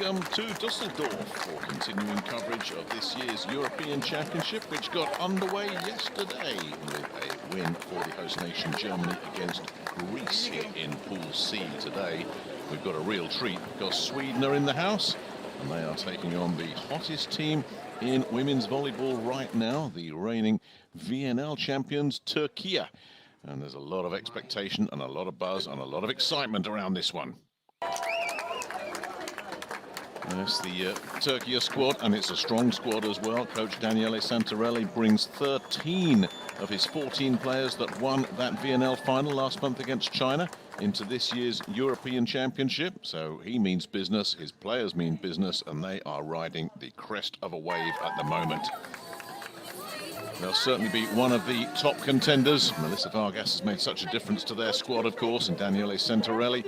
welcome to Dusseldorf for continuing coverage of this year's European Championship, which got underway yesterday with a win for the host nation Germany against Greece here in Pool C. Today we've got a real treat because Sweden are in the house and they are taking on the hottest team in women's volleyball right now, the reigning VNL champions Türkiye. And there's a lot of expectation and a lot of buzz and a lot of excitement around this one. Yes, the Türkiye squad, and it's a strong squad as well. Coach Daniele Santarelli brings 13 of his 14 players that won that VNL final last month against China into this year's European Championship. So he means business, his players mean business, and they are riding the crest of a wave at the moment. They'll certainly be one of the top contenders. Melissa Vargas has made such a difference to their squad, of course, and Daniele Santarelli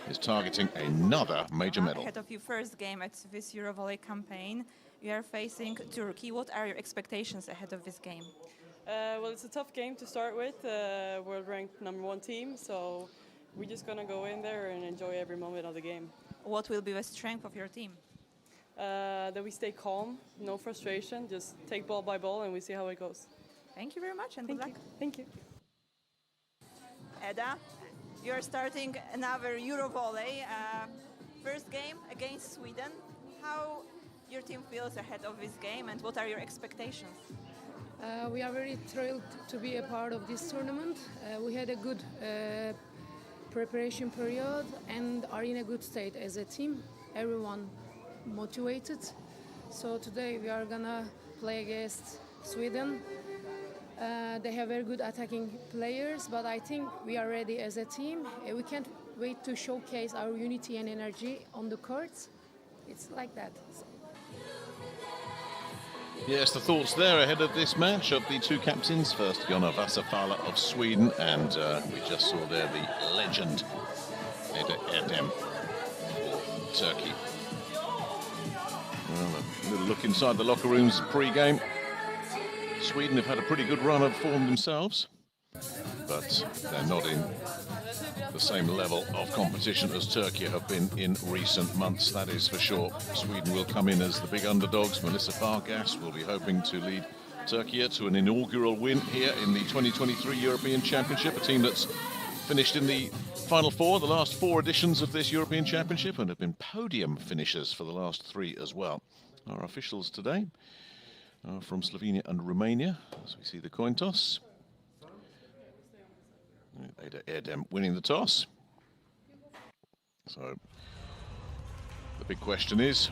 is targeting another major medal. Ahead of your first game at this EuroVolley campaign, you are facing Turkey. What are your expectations ahead of this game? Well, it's a tough game to start with. World-ranked #1 team, so we're just gonna go in there and enjoy every moment of the game. What will be the strength of your team? That we stay calm, no frustration, just take ball by ball and we see how it goes. Thank you very much and good luck. Thank you. Eda, you're starting another EuroVolley. First game against Sweden. How your team feels ahead of this game and what are your expectations? We are very thrilled to be a part of this tournament. We had a good preparation period and are in a good state as a team. Everyone motivated. So today we are gonna play against Sweden. They have very good attacking players, but I think we are ready as a team. We can't wait to showcase our unity and energy on the courts. It's like that. Yes, the thoughts there ahead of this match of the two captains. First, Jonna Vassafala of Sweden, and we just saw there the legend, Eda Erdem for Turkey. Well, a little look inside the locker rooms pre-game. Sweden have had a pretty good run of form themselves, but they're not in the same level of competition as Turkey have been in recent months, that is for sure. Sweden will come in as the big underdogs. Melissa Vargas will be hoping to lead Turkey to an inaugural win here in the 2023 European Championship, a team that's finished in the Final Four, the last 4 editions of this European Championship, and have been podium finishers for the last 3 as well. Our officials today are from Slovenia and Romania, as we see the coin toss. Eda Erdem winning the toss. So the big question is,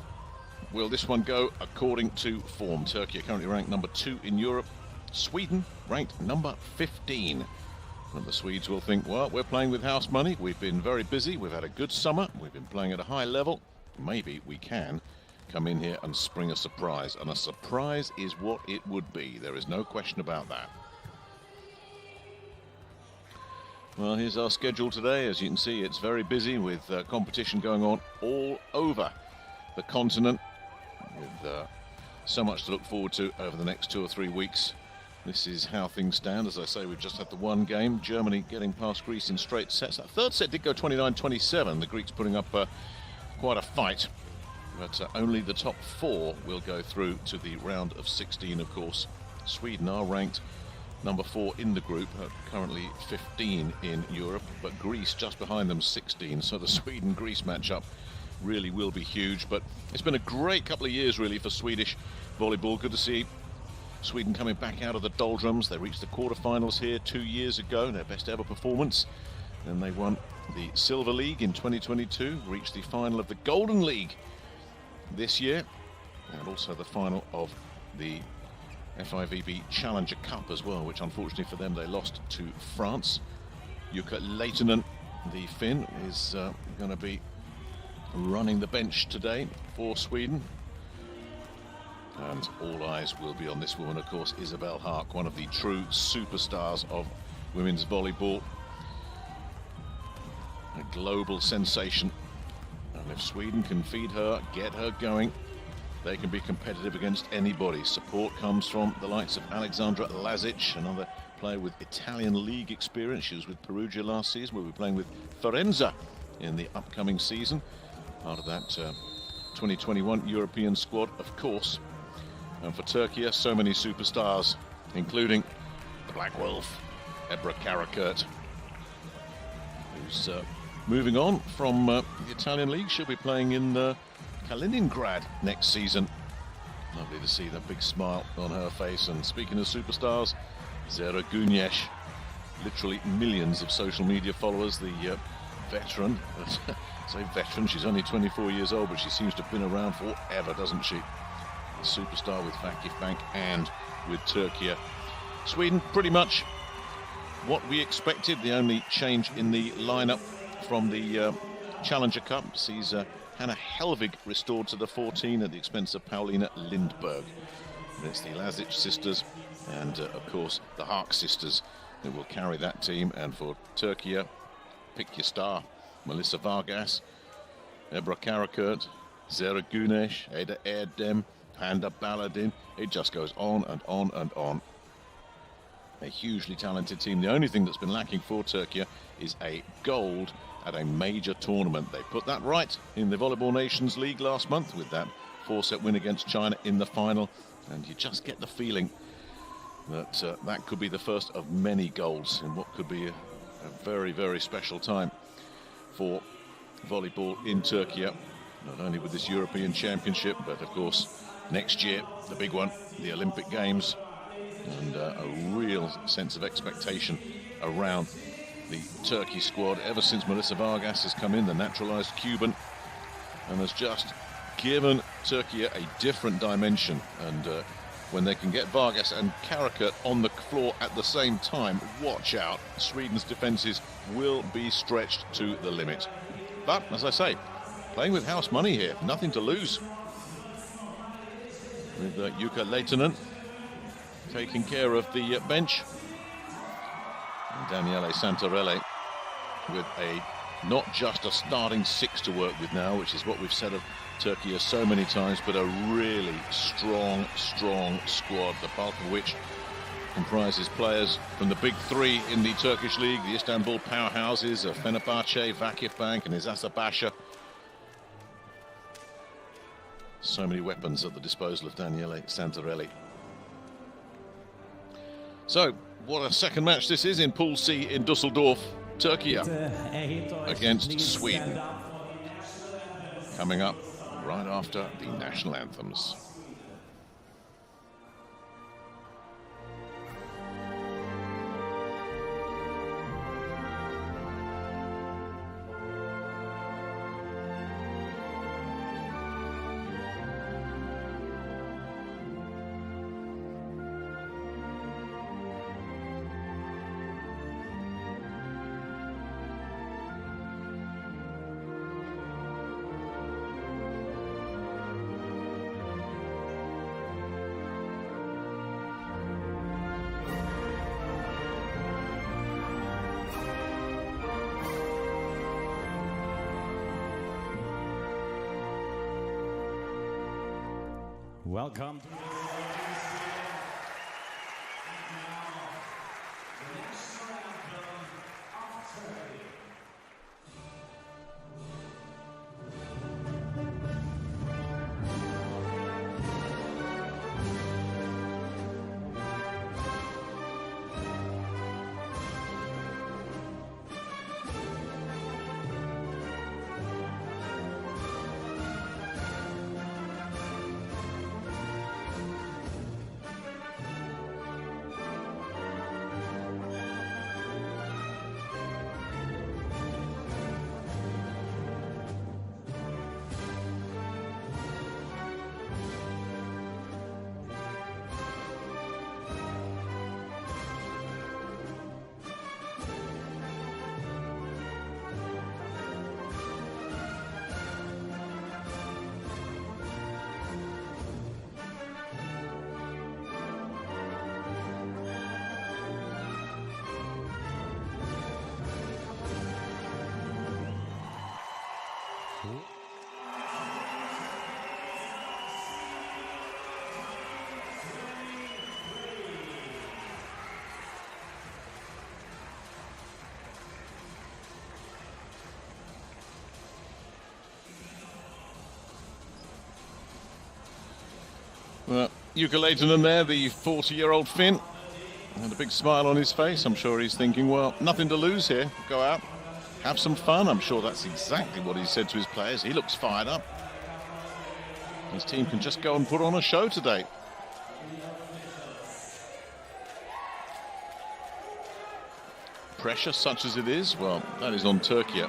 will this one go according to form? Turkey are currently ranked #2 in Europe. Sweden ranked #15. And the Swedes will think, well, we're playing with house money. We've been very busy. We've had a good summer. We've been playing at a high level. Maybe we can come in here and spring a surprise. And a surprise is what it would be. There is no question about that. Well, here's our schedule today. As you can see, it's very busy with competition going on all over the continent, with so much to look forward to over the next 2 or 3 weeks. This is how things stand. As I say, we've just had the one game. Germany getting past Greece in straight sets. That third set did go 29-27. The Greeks putting up quite a fight. But only the top 4 will go through to the round of 16, of course. Sweden are ranked #4 in the group, currently 15 in Europe. But Greece just behind them, 16. So the Sweden-Greece matchup really will be huge. But it's been a great couple of years, really, for Swedish volleyball. Good to see Sweden coming back out of the doldrums. They reached the quarterfinals here 2 years ago, their best ever performance. Then they won the Silver League in 2022, reached the final of the Golden League this year, and also the final of the FIVB Challenger Cup as well, which unfortunately for them they lost to France. Jukka Leitonen, the Finn, is going to be running the bench today for Sweden. And all eyes will be on this woman, of course, Isabelle Haak, one of the true superstars of women's volleyball. A global sensation. And if Sweden can feed her, get her going, they can be competitive against anybody. Support comes from the likes of Alexandra Lazic, another player with Italian league experience. She was with Perugia last season. We'll be playing with Firenze in the upcoming season. Part of that 2021 European squad, of course. And for Turkey, so many superstars, including the Black Wolf, Ebru Karakurt, who's moving on from the Italian league. She'll be playing in Kaliningrad next season. Lovely to see the big smile on her face. And speaking of superstars, Zehra Güneş, literally millions of social media followers, the veteran. Say veteran, she's only 24 years old, but she seems to have been around forever, doesn't she? A superstar with Vakifbank and with Türkiye. Sweden, pretty much what we expected. The only change in the lineup from the Challenger Cup sees Hanna Helvig restored to the 14 at the expense of Paulina Lindberg. And it's the Lazic sisters and, of course, the Haak sisters that will carry that team. And for Türkiye, pick your star. Melissa Vargas, Ebru Karakurt, Zehra Güneş, Eda Erdem, Hande Baladin. It just goes on and on and on. A hugely talented team. The only thing that's been lacking for Türkiye is a gold at a major tournament. They put that right in the Volleyball Nations League last month with that 4-set win against China in the final. And you just get the feeling that that could be the first of many golds in what could be a very, very special time for volleyball in Türkiye, not only with this European Championship, but of course next year, the big one, the Olympic Games, and a real sense of expectation around the Turkey squad ever since Melissa Vargas has come in, the naturalized Cuban, and has just given Türkiye a different dimension. And when they can get Vargas and Karakurt on the floor at the same time, watch out. Sweden's defences will be stretched to the limit. But, as I say, playing with house money here, nothing to lose. With Jukka Leitonen taking care of the bench. And Daniele Santarelli with not just a starting six to work with now, which is what we've said of Türkiye so many times, but a really strong squad, the bulk of which comprises players from the big three in the Turkish league, the Istanbul powerhouses of Fenerbahce, Vakifbank and Izasabasha. So many weapons at the disposal of Daniele Santarelli. So, what a second match this is in Pool C in Düsseldorf. Türkiye against Sweden. Coming up right after the national anthems. Welcome. Well, Jukka Lehtinen there, the 40-year-old Finn, and a big smile on his face. I'm sure he's thinking, well, nothing to lose here. Go out, have some fun. I'm sure that's exactly what he said to his players. He looks fired up. His team can just go and put on a show today. Pressure such as it is, well, that is on Türkiye.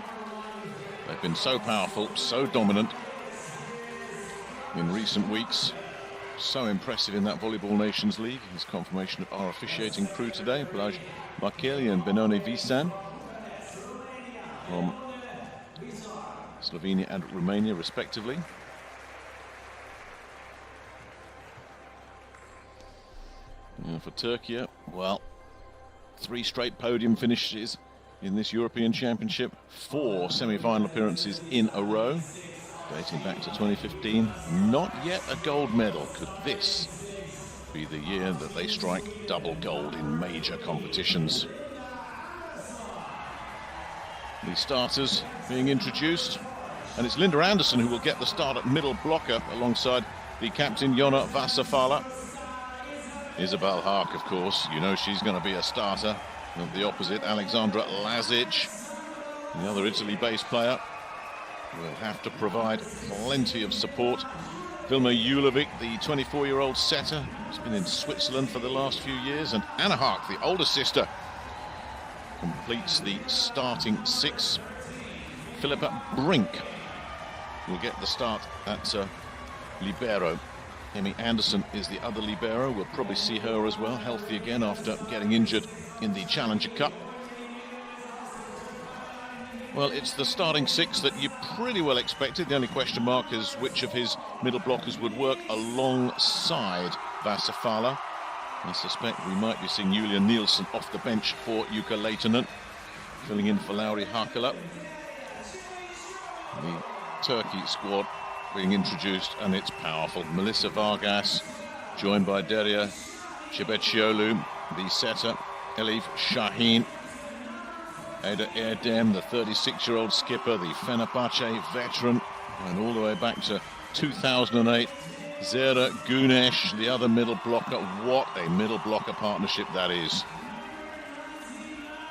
They've been so powerful, so dominant in recent weeks. So impressive in that Volleyball Nations League. His confirmation of our officiating crew today, Blaj Markeli and Benone Visan from Slovenia and Romania respectively. And for Türkiye, well, 3 straight podium finishes in this European Championship, 4 semi-final appearances in a row. Dating back to 2015, not yet a gold medal. Could this be the year that they strike double gold in major competitions? The starters being introduced, and it's Linda Anderson who will get the start at middle blocker alongside the captain Jonna Vassafala. Isabel Haak, of course, you know she's going to be a starter. And the opposite, Alexandra Lazic, the other Italy-based player, will have to provide plenty of support. Vilma Julovic, the 24-year-old setter, has been in Switzerland for the last few years, and Anna Haak, the older sister, completes the starting 6. Philippa Brink will get the start at libero. Emmy Anderson is the other libero. We'll probably see her as well, healthy again after getting injured in the Challenger Cup. Well, it's the starting 6 that you pretty well expected. The only question mark is which of his middle blockers would work alongside Vassafala. I suspect we might be seeing Julia Nielsen off the bench for Jukka Lehtinen, filling in for Lauri Hakala. The Turkey squad being introduced, and it's powerful. Melissa Vargas, joined by Deria Chibeciolu, the setter, Elif Şahin, Ada Erdem, the 36-year-old skipper, the Fenerbahce veteran, and all the way back to 2008, Zehra Güneş, the other middle blocker. What a middle blocker partnership that is.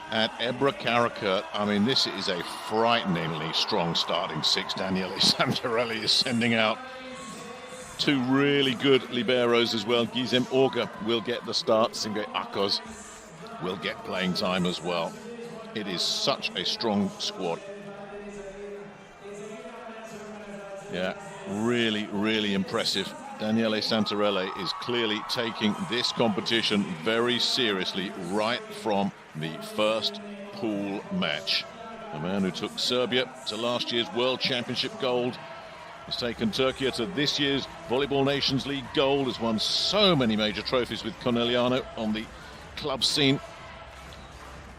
At Ebra Karakurt, I mean, this is a frighteningly strong starting 6. Daniele Santarelli is sending out 2 really good liberos as well. Gizem Orga will get the start. Simge Akos will get playing time as well. It is such a strong squad. Yeah, really, really impressive. Daniele Santarelli is clearly taking this competition very seriously right from the first pool match. The man who took Serbia to last year's World Championship gold has taken Türkiye to this year's Volleyball Nations League gold, has won so many major trophies with Corneliano on the club scene.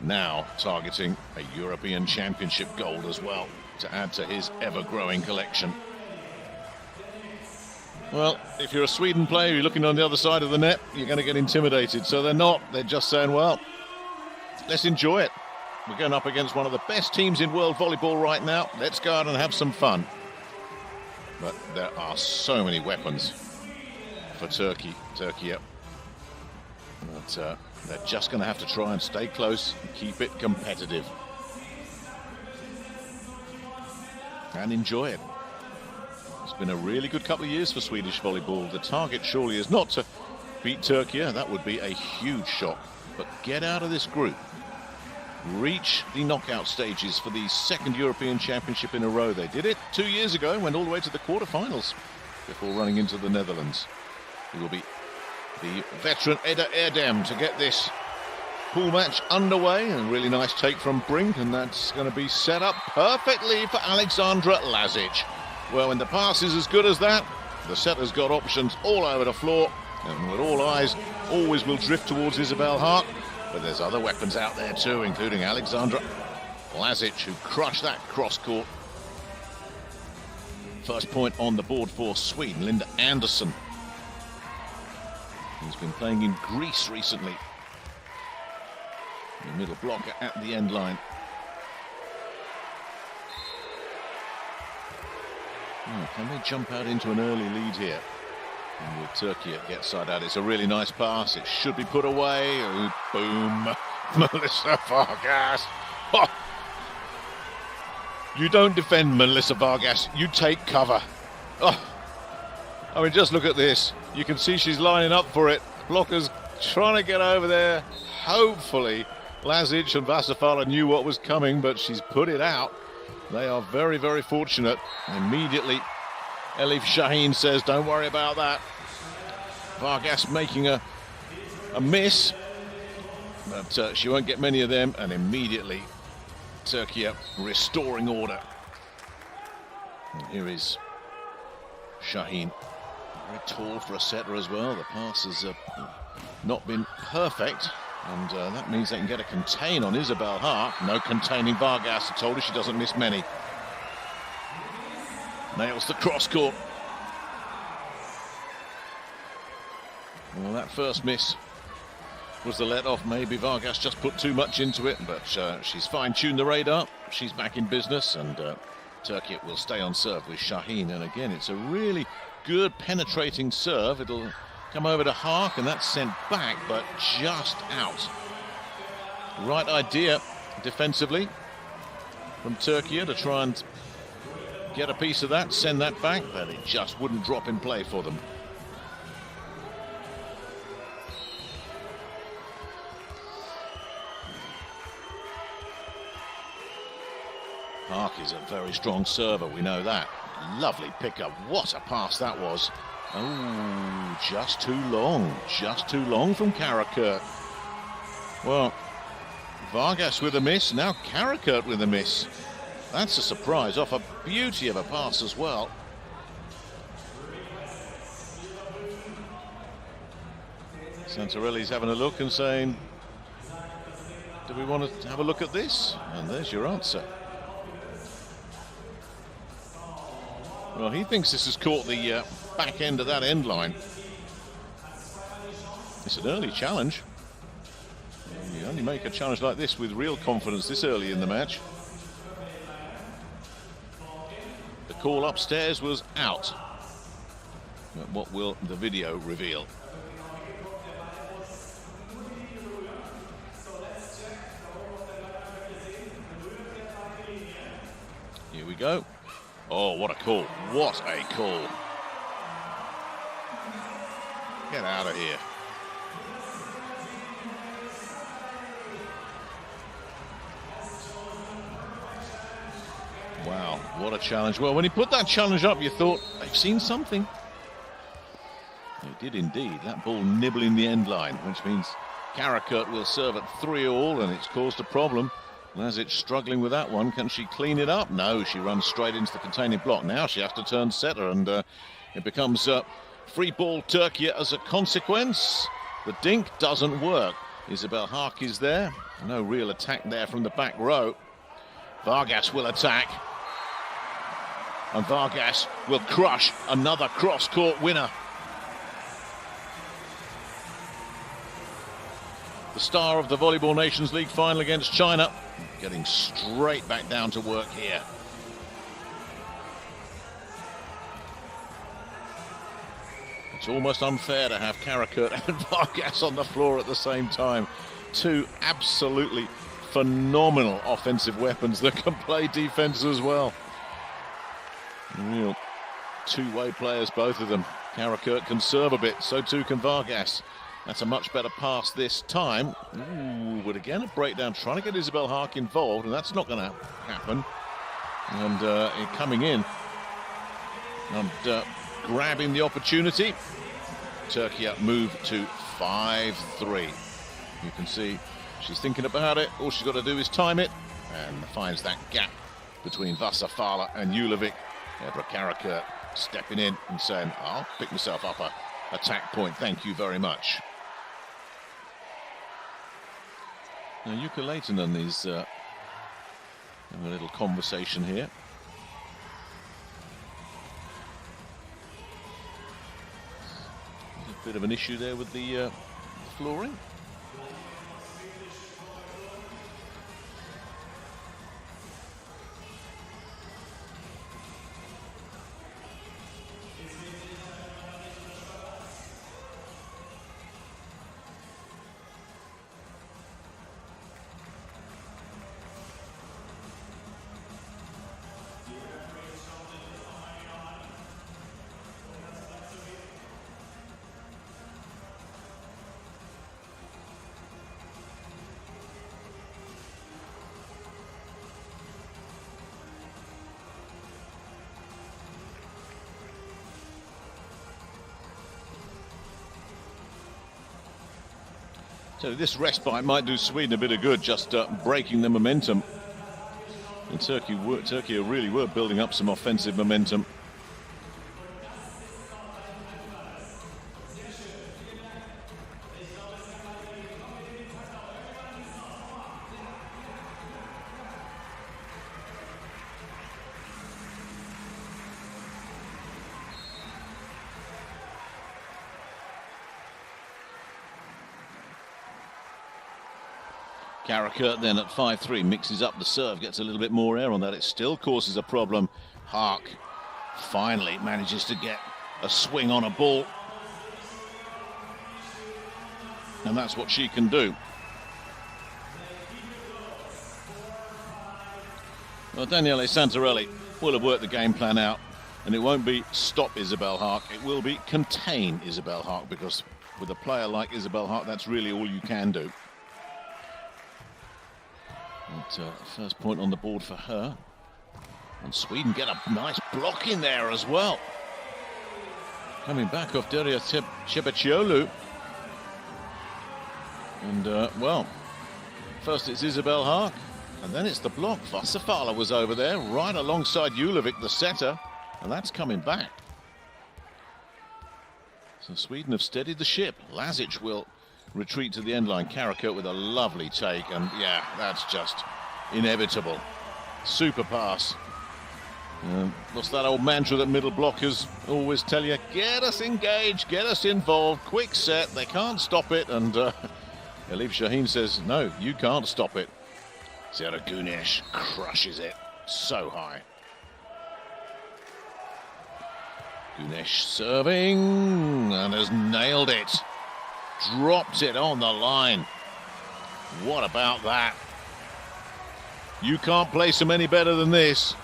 Now targeting a European Championship gold as well to add to his ever-growing collection. Well, if you're a Sweden player, you're looking on the other side of the net, you're going to get intimidated. So they're not. They're just saying, well, let's enjoy it. We're going up against one of the best teams in world volleyball right now. Let's go out and have some fun. But there are so many weapons for Türkiye. But they're just going to have to try and stay close and keep it competitive. And enjoy it. It's been a really good couple of years for Swedish volleyball. The target surely is not to beat Türkiye. That would be a huge shock. But get out of this group. Reach the knockout stages for the 2nd European Championship in a row. They did it 2 years ago, went all the way to the quarterfinals before running into the Netherlands. It will be the veteran Eda Erdem to get this pool match underway. And a really nice take from Brink, and that's going to be set up perfectly for Alexandra Lazic. Well, when the pass is as good as that, the setter's got options all over the floor, and with all eyes always will drift towards Isabel Haak. But there's other weapons out there too, including Alexandra Lazic, who crushed that cross-court. First point on the board for Sweden, Linda Anderson. He's been playing in Greece recently. The middle blocker at the end line. Oh, can they jump out into an early lead here? And with Türkiye get side out, it's a really nice pass. It should be put away. Oh, boom. Melissa Vargas. Oh. You don't defend Melissa Vargas, you take cover. Oh. I mean, just look at this. You can see she's lining up for it. Blockers trying to get over there. Hopefully, Lazic and Vasafala knew what was coming, but she's put it out. They are very, very fortunate. Immediately, Elif Şahin says, don't worry about that. Vargas making a miss, but she won't get many of them, and immediately Türkiye restoring order. And here is Şahin, very tall for a setter as well. The pass has not been perfect, and that means they can get a contain on Isabel Haak. No containing Vargas. I told her she doesn't miss many. Nails the cross court. Well, that first miss was the let-off. Maybe Vargas just put too much into it, but she's fine-tuned the radar. She's back in business, and Türkiye will stay on serve with Şahin. And again, it's a really good penetrating serve. It'll come over to Haak, and that's sent back, but just out. Right idea defensively from Türkiye to try and get a piece of that, send that back, but it just wouldn't drop in play for them. Haak is a very strong server, we know that. Lovely pickup. What a pass that was. Oh, just too long. Just too long from Karakurt. Well, Vargas with a miss. Now Karakurt with a miss. That's a surprise. Off a beauty of a pass as well. Santarelli's having a look and saying, do we want to have a look at this? And there's your answer. Well, he thinks this has caught the back end of that end line. It's an early challenge. You only make a challenge like this with real confidence this early in the match. The call upstairs was out. But what will the video reveal? Here we go. Oh, what a call. What a call. Get out of here. Wow, what a challenge. Well, when he put that challenge up, you thought, they've seen something. They did indeed. That ball nibbling the end line, which means Karakurt will serve at 3-all, and it's caused a problem. Lazic struggling with that one. Can she clean it up? No, she runs straight into the containing block. Now she has to turn setter, and it becomes free ball Türkiye as a consequence. The dink doesn't work. Isabel Haak is there. No real attack there from the back row. Vargas will attack. And Vargas will crush another cross-court winner. The star of the Volleyball Nations League final against China, getting straight back down to work here. It's almost unfair to have Karakurt and Vargas on the floor at the same time. Two absolutely phenomenal offensive weapons that can play defense as well. Real two-way players, both of them. Karakurt can serve a bit, so too can Vargas. That's a much better pass this time. Ooh, but again, a breakdown, trying to get Isabel Haak involved, and that's not going to happen. And coming in and grabbing the opportunity. Türkiye move to 5-3. You can see she's thinking about it. All she's got to do is time it, and finds that gap between Vasafala and Julovic. Ebra Karakurt stepping in and saying, I'll pick myself up a attack point, thank you very much. Now, Jukka Leitonen is having a little conversation here. There's a bit of an issue there with the flooring. So this respite might do Sweden a bit of good, just breaking the momentum. And Turkey really were building up some offensive momentum. Karakurt then at 5-3 mixes up the serve, gets a little bit more air on that. It still causes a problem. Haak finally manages to get a swing on a ball. And that's what she can do. Well, Daniele Santarelli will have worked the game plan out, and it won't be stop Isabelle Haak, it will be contain Isabelle Haak, because with a player like Isabelle Haak, that's really all you can do. But, first point on the board for her. And Sweden get a nice block in there as well. Coming back off Daria Shebecioglu. And, well, first it's Isabelle Haak, and then it's the block. Vassafala was over there, right alongside Julovic, the setter, and that's coming back. So Sweden have steadied the ship. Lazic will retreat to the end line. Karakurt with a lovely take, and yeah, that's just inevitable. Super pass. What's that old mantra that middle blockers always tell you? Get us engaged, get us involved, quick set. They can't stop it, and Elif Shaheen says, no, you can't stop it. Zara Gunesh crushes it so high. Gunesh serving and has nailed it. Dropped it on the line. What about that? You can't place them any better than this.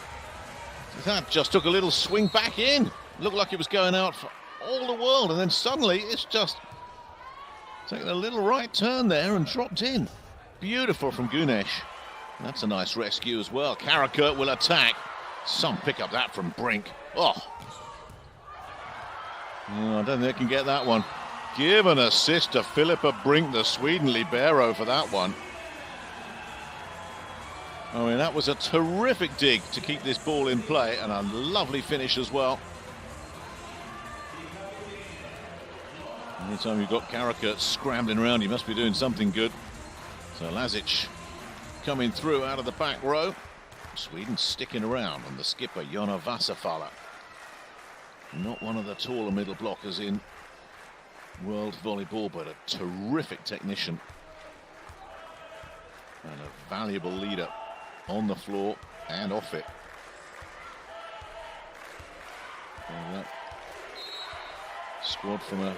That just took a little swing back in. Looked like it was going out for all the world, and then suddenly it's just taking a little right turn there and dropped in. Beautiful from Gunesh. That's a nice rescue as well. Karakurt will attack. Some pick up that from Brink. Oh, I don't think they can get that one. Give an assist to Philippa Brink, the Sweden libero, for that one. I mean, that was a terrific dig to keep this ball in play, and a lovely finish as well. Anytime you've got Karakurt scrambling around, you must be doing something good. So Lazic coming through out of the back row. Sweden sticking around, and the skipper, Jonna Vassafala. Not one of the taller middle blockers in world volleyball, but a terrific technician and a valuable leader on the floor and off it. And that squad from a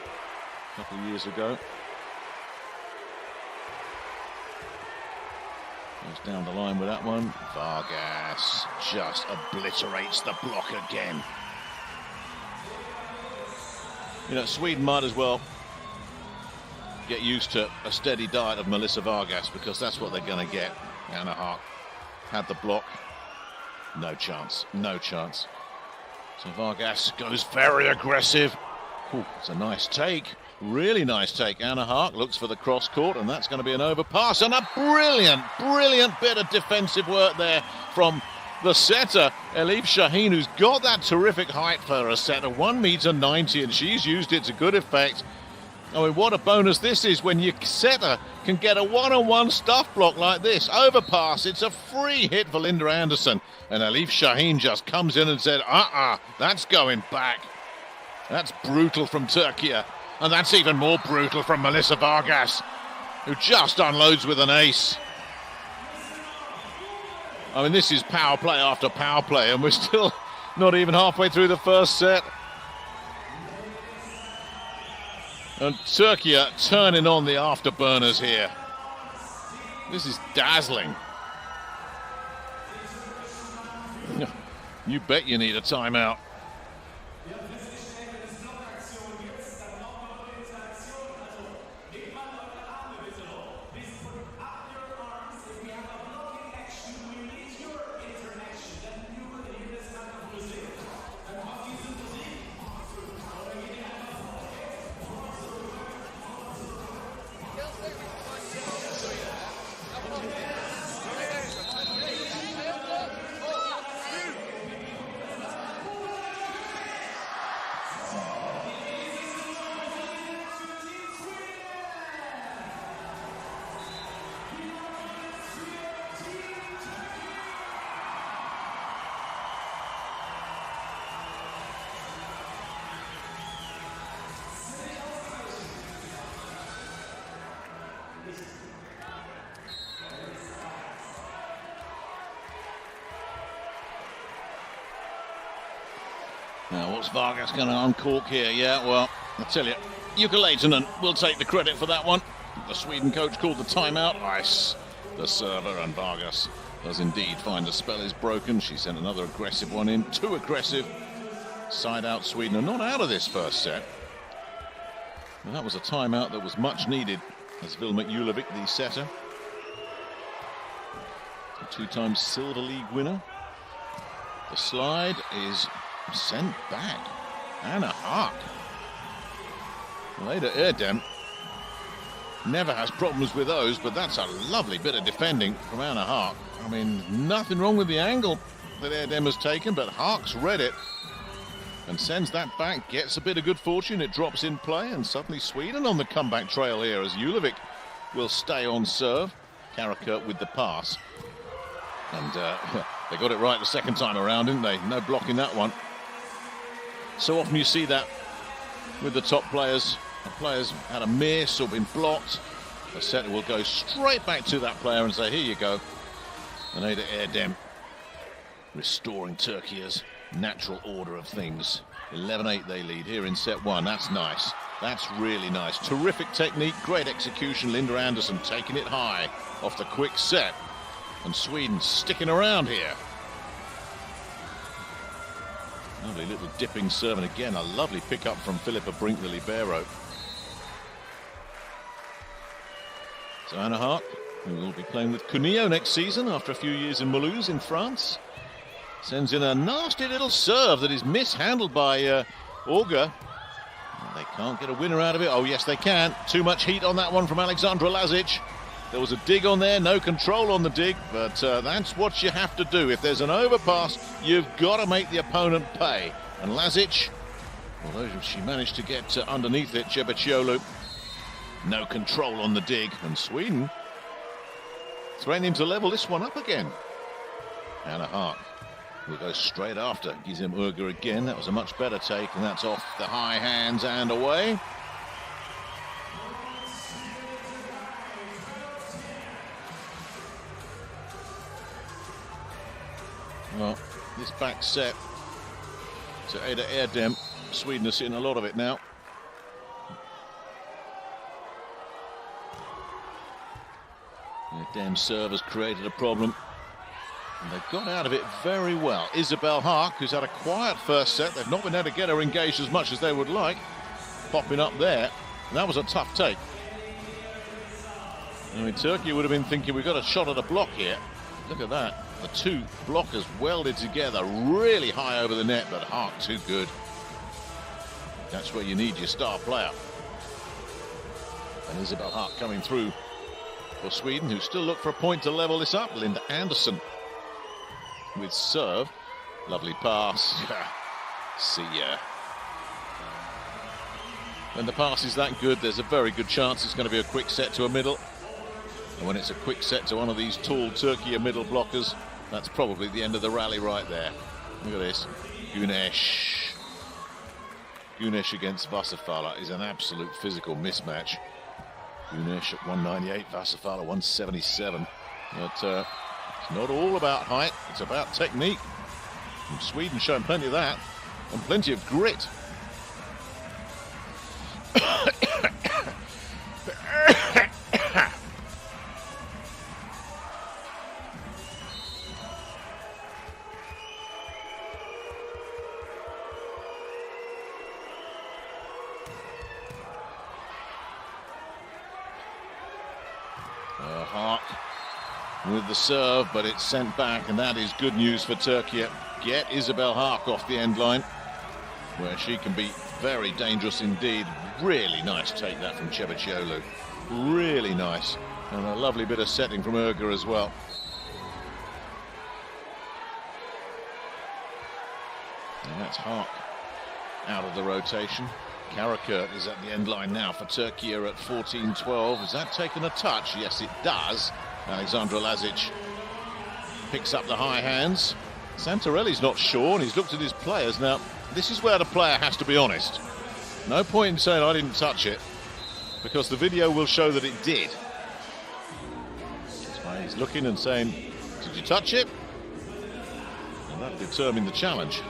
couple of years ago goes down the line with that one. Vargas just obliterates the block again. You know, Sweden might as well get used to a steady diet of Melissa Vargas, because that's what they're going to get. Anna Haak had the block. No chance. No chance. So Vargas goes very aggressive. Ooh, it's a nice take. Really nice take. Anna Haak looks for the cross court, and that's going to be an overpass. And a brilliant, brilliant bit of defensive work there from the setter, Elif Shaheen, who's got that terrific height for a setter, 1.90 m, and she's used it to good effect. I mean, what a bonus this is when your setter can get a one-on-one stuff block like this. Overpass, it's a free hit for Linda Anderson. And Elif Shaheen just comes in and said, that's going back. That's brutal from Türkiye. And that's even more brutal from Melissa Vargas, who just unloads with an ace. I mean, this is power play after power play, and we're still not even halfway through the first set. And Türkiye turning on the afterburners here. This is dazzling. You bet you need a timeout. Now, what's Vargas going to uncork here? Yeah, well, I tell you, Jukka Leitonen will take the credit for that one. The Sweden coach called the timeout. Ice, the server, and Vargas does indeed find the spell is broken. She sent another aggressive one in. Too aggressive. Side out Sweden are not out of this first set. And that was a timeout that was much needed as Vilma Julovic, the setter. A two-time Silver League winner. The slide is sent back. Anna Hart. Later Erdem never has problems with those, but that's a lovely bit of defending from Anna Hart. I mean, nothing wrong with the angle that Erdem has taken, but Hark's read it and sends that back, gets a bit of good fortune, it drops in play, and suddenly Sweden on the comeback trail here as Julovic will stay on serve. Karakurt with the pass. And they got it right the second time around, didn't they? No blocking that one. So often you see that with the top players. The players had a miss or been blocked. The setter will go straight back to that player and say, here you go. And Ada Erdem restoring Türkiye's natural order of things. 11-8 they lead here in set one. That's nice. That's really nice. Terrific technique, great execution. Linda Andersson taking it high off the quick set. And Sweden sticking around here. Lovely little dipping serve, and again a lovely pickup from Philippa Brink, the libero. So Anna Hart, who will be playing with Cuneo next season after a few years in Mulhouse in France, sends in a nasty little serve that is mishandled by Olga. They can't get a winner out of it. Oh yes they can. Too much heat on that one from Alexandra Lazic. There was a dig on there, no control on the dig, but that's what you have to do. If there's an overpass, you've got to make the opponent pay. And Lazic, although she managed to get underneath it, Cebaciolu, no control on the dig. And Sweden threatening to level this one up again. Anna Hart will go straight after Gizem Urga again. That was a much better take, and that's off the high hands and away. Well, this back set to Ada Erdem, Sweden are seeing a lot of it now. Erdem's serve has created a problem, and they've got out of it very well. Isabel Haak, who's had a quiet first set, they've not been able to get her engaged as much as they would like, popping up there, and that was a tough take. I mean, Turkey would have been thinking, we've got a shot at a block here. Look at that. The two blockers welded together really high over the net, but Hart too good. That's where you need your star player. And Isabel Hart coming through for Sweden, who still look for a point to level this up. Linda Andersson with serve. Lovely pass. See ya. When the pass is that good, there's a very good chance it's going to be a quick set to a middle. And when it's a quick set to one of these tall Türkiye middle blockers, that's probably the end of the rally right there. Look at this. Güneş. Güneş against Wasserfahler is an absolute physical mismatch. Güneş at 198, Wasserfahler 177. But it's not all about height, it's about technique. And Sweden showing plenty of that, and plenty of grit. Hart with the serve, but it's sent back, and that is good news for Türkiye. Get Isabel Haak off the end line, where she can be very dangerous indeed. Really nice take that from Cebaciolu. Really nice. And a lovely bit of setting from Urga as well. And that's Haak out of the rotation. Karakurt is at the end line now for Türkiye at 14-12. Has that taken a touch? Yes, it does. Alexandra Lazic picks up the high hands. Santarelli's not sure, and he's looked at his players. Now, this is where the player has to be honest. No point in saying I didn't touch it, because the video will show that it did. He's looking and saying, did you touch it? And that determined the challenge.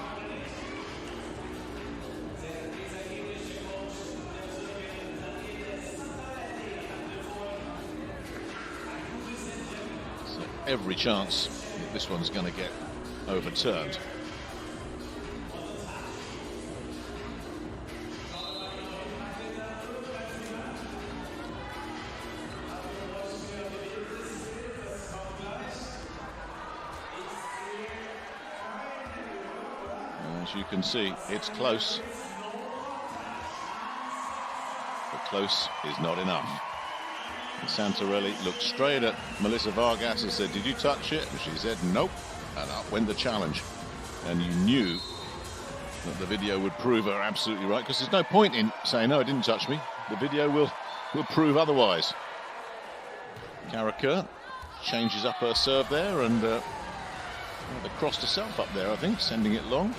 So every chance that this one's going to get overturned. As you can see, it's close. But close is not enough. And Santarelli looked straight at Melissa Vargas and said, did you touch it? And she said, nope. And up went the challenge. And you knew that the video would prove her absolutely right, because there's no point in saying, no, it didn't touch me. The video will prove otherwise. Karakurt changes up her serve there, and they crossed herself up there, I think, sending it long.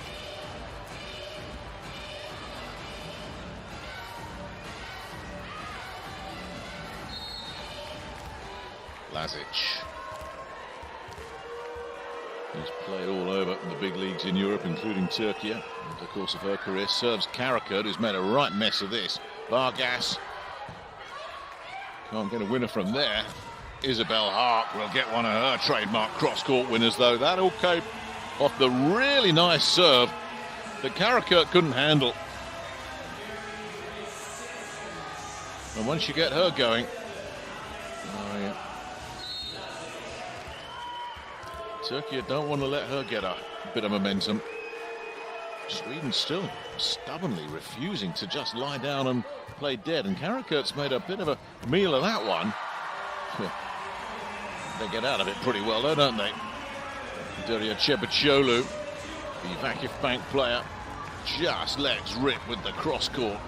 Lazic. He's played all over the big leagues in Europe, including Türkiye, over the course of her career. Serves Karakurt, who's made a right mess of this. Vargas can't get a winner from there. Isabel Hark will get one of her trademark cross-court winners, though. That all came off the really nice serve that Karakurt couldn't handle. And once you get her going, oh yeah. Türkiye don't want to let her get a bit of momentum. Sweden still stubbornly refusing to just lie down and play dead, and Karakurt's made a bit of a meal of that one. They get out of it pretty well though, don't they? Daria Chebacholu, the Vakif Bank player, just lets rip with the cross court.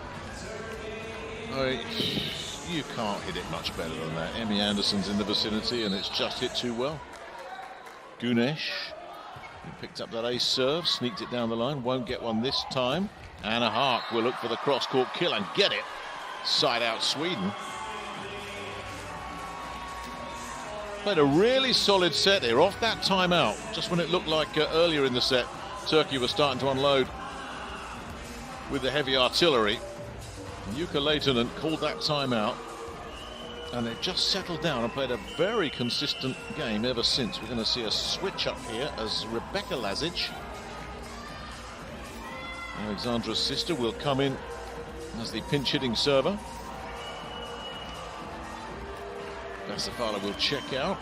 You can't hit it much better than that. Emmy Anderson's in the vicinity and it's just hit too well. Gunesh, he picked up that ace serve, sneaked it down the line, won't get one this time. Anna Hark will look for the cross-court kill and get it. Side out Sweden. Played a really solid set here off that timeout, just when it looked like earlier in the set Türkiye was starting to unload with the heavy artillery. Jukka Leitonen called that timeout, and they've just settled down and played a very consistent game ever since. We're going to see a switch up here as Rebecca Lazic, Alexandra's sister, will come in as the pinch-hitting server. Vasafala will check out,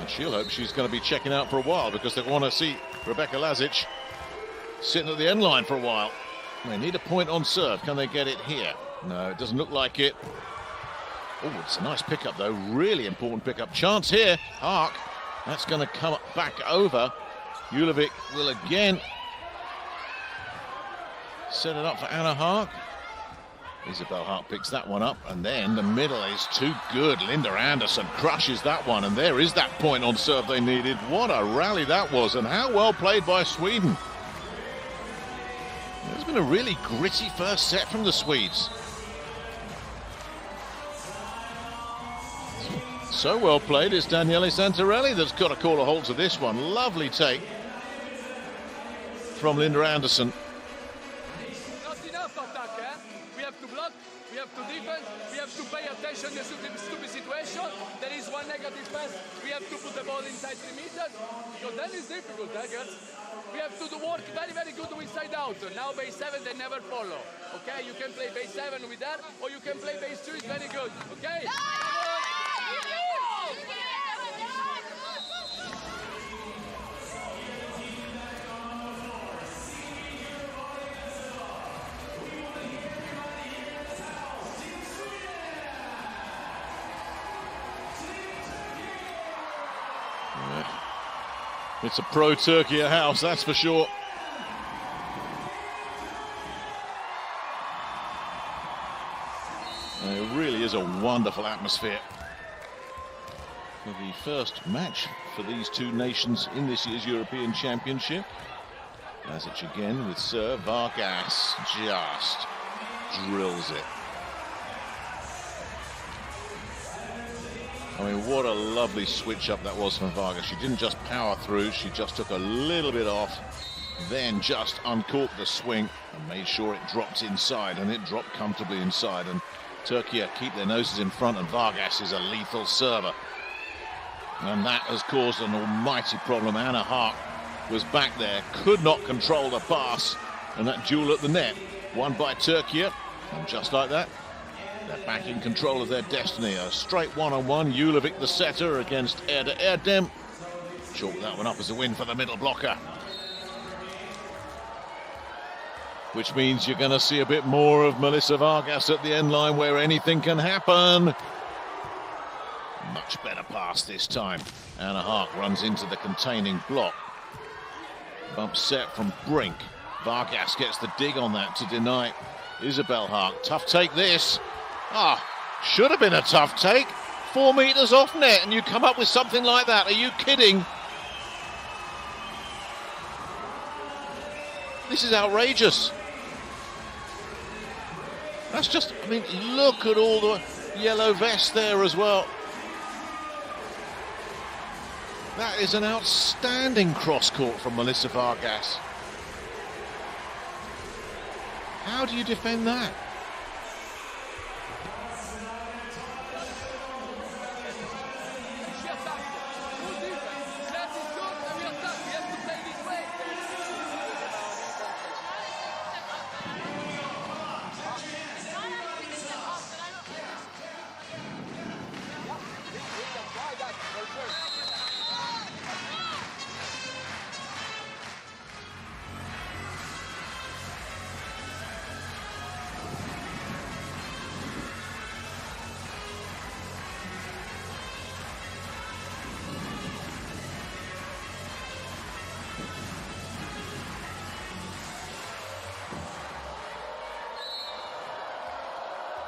and she'll hope she's going to be checking out for a while, because they want to see Rebecca Lazic sitting at the end line for a while. They need a point on serve. Can they get it here? No, it doesn't look like it. Oh, it's a nice pickup though, really important pickup. Chance here, Hark, that's going to come back over. Julovic will again set it up for Anna Hark. Isabel Hark picks that one up, and then the middle is too good. Linda Anderson crushes that one, and there is that point on serve they needed. What a rally that was, and how well played by Sweden. It's been a really gritty first set from the Swedes. So well played is Daniele Santarelli that's got to call a halt to this one. Lovely take from Linda Anderson. Not enough attack, eh? We have to block, we have to defend, we have to pay attention to the stupid situation. There is one negative pass, we have to put the ball inside 3 meters. So that is difficult, eh, girls? We have to do work very, very good with side out. Now base 7, they never follow. Okay, you can play base 7 with that, or you can play base 2, it's very good. Okay? It's a pro-Türkiye house, that's for sure. And it really is a wonderful atmosphere for the first match for these two nations in this year's European Championship. Lazic again with serve. Vargas just drills it. I mean, what a lovely switch up that was from Vargas. She didn't just power through, she just took a little bit off, then just uncorked the swing and made sure it dropped inside, and it dropped comfortably inside. And Türkiye keep their noses in front, and Vargas is a lethal server. And that has caused an almighty problem. Anna Haak was back there, could not control the pass, and that duel at the net, won by Türkiye. And just like that, they're back in control of their destiny. A straight one-on-one, EuroVolley the setter against Erde Erdem. Chalk that one up as a win for the middle blocker. Which means you're going to see a bit more of Melissa Vargas at the end line, where anything can happen. Much better pass this time. Anna Haak runs into the containing block. Bump set from Brink. Vargas gets the dig on that to deny Isabel Haak. Tough take this. Should have been a tough take. 4 meters off net and you come up with something like that. Are you kidding? This is outrageous. That's just, I mean, look at all the yellow vest there as well. That is an outstanding cross court from Melissa Vargas. How do you defend that?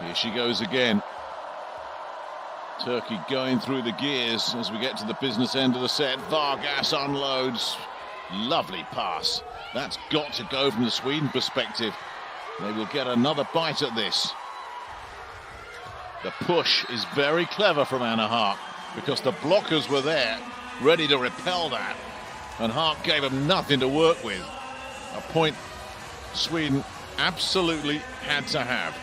Here she goes again. Turkey going through the gears as we get to the business end of the set. Vargas unloads. Lovely pass. That's got to go from the Sweden perspective. They will get another bite at this. The push is very clever from Anna Haak, because the blockers were there, ready to repel that. And Haak gave them nothing to work with. A point Sweden absolutely had to have.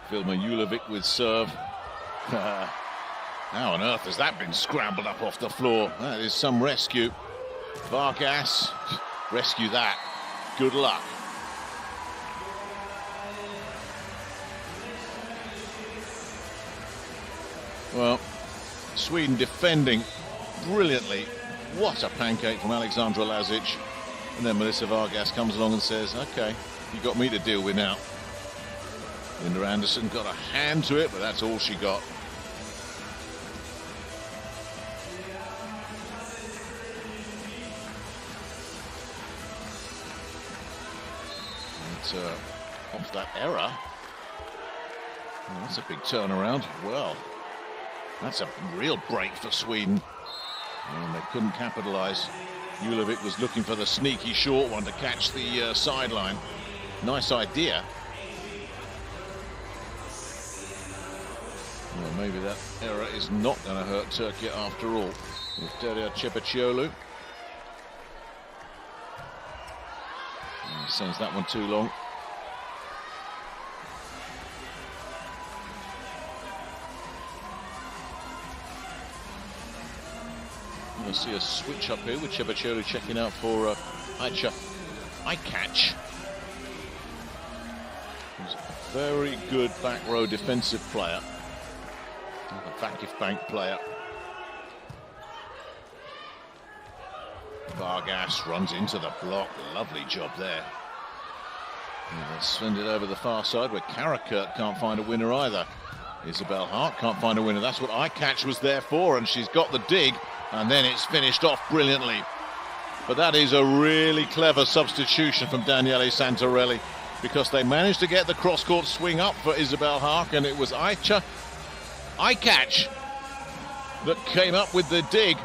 Vilma Julovic with serve. How on earth has that been scrambled up off the floor? That is some rescue. Vargas, rescue that. Good luck. Well, Sweden defending brilliantly. What a pancake from Alexandra Lazic. And then Melissa Vargas comes along and says, okay, you got me to deal with now. Linda Anderson got a hand to it, but that's all she got. And, off that error. Well, that's a big turnaround. Well, that's a real break for Sweden. And they couldn't capitalise. Julovic was looking for the sneaky short one to catch the sideline. Nice idea. Well, maybe that error is not going to hurt Türkiye after all. With Derya Cepacioglu. Sends that one too long. We'll see a switch up here with Cepacioglu checking out for Aicha. I catch. He's a very good back row defensive player. A Vakif Bank player. Vargas runs into the block. Lovely job there. And they send it over the far side where Karakurt can't find a winner either. Isabel Haak can't find a winner. That's what I catch was there for, and she's got the dig, and then it's finished off brilliantly. But that is a really clever substitution from Daniele Santarelli, because they managed to get the cross-court swing up for Isabel Haak, and it was Aicha. I catch. that came up with the dig.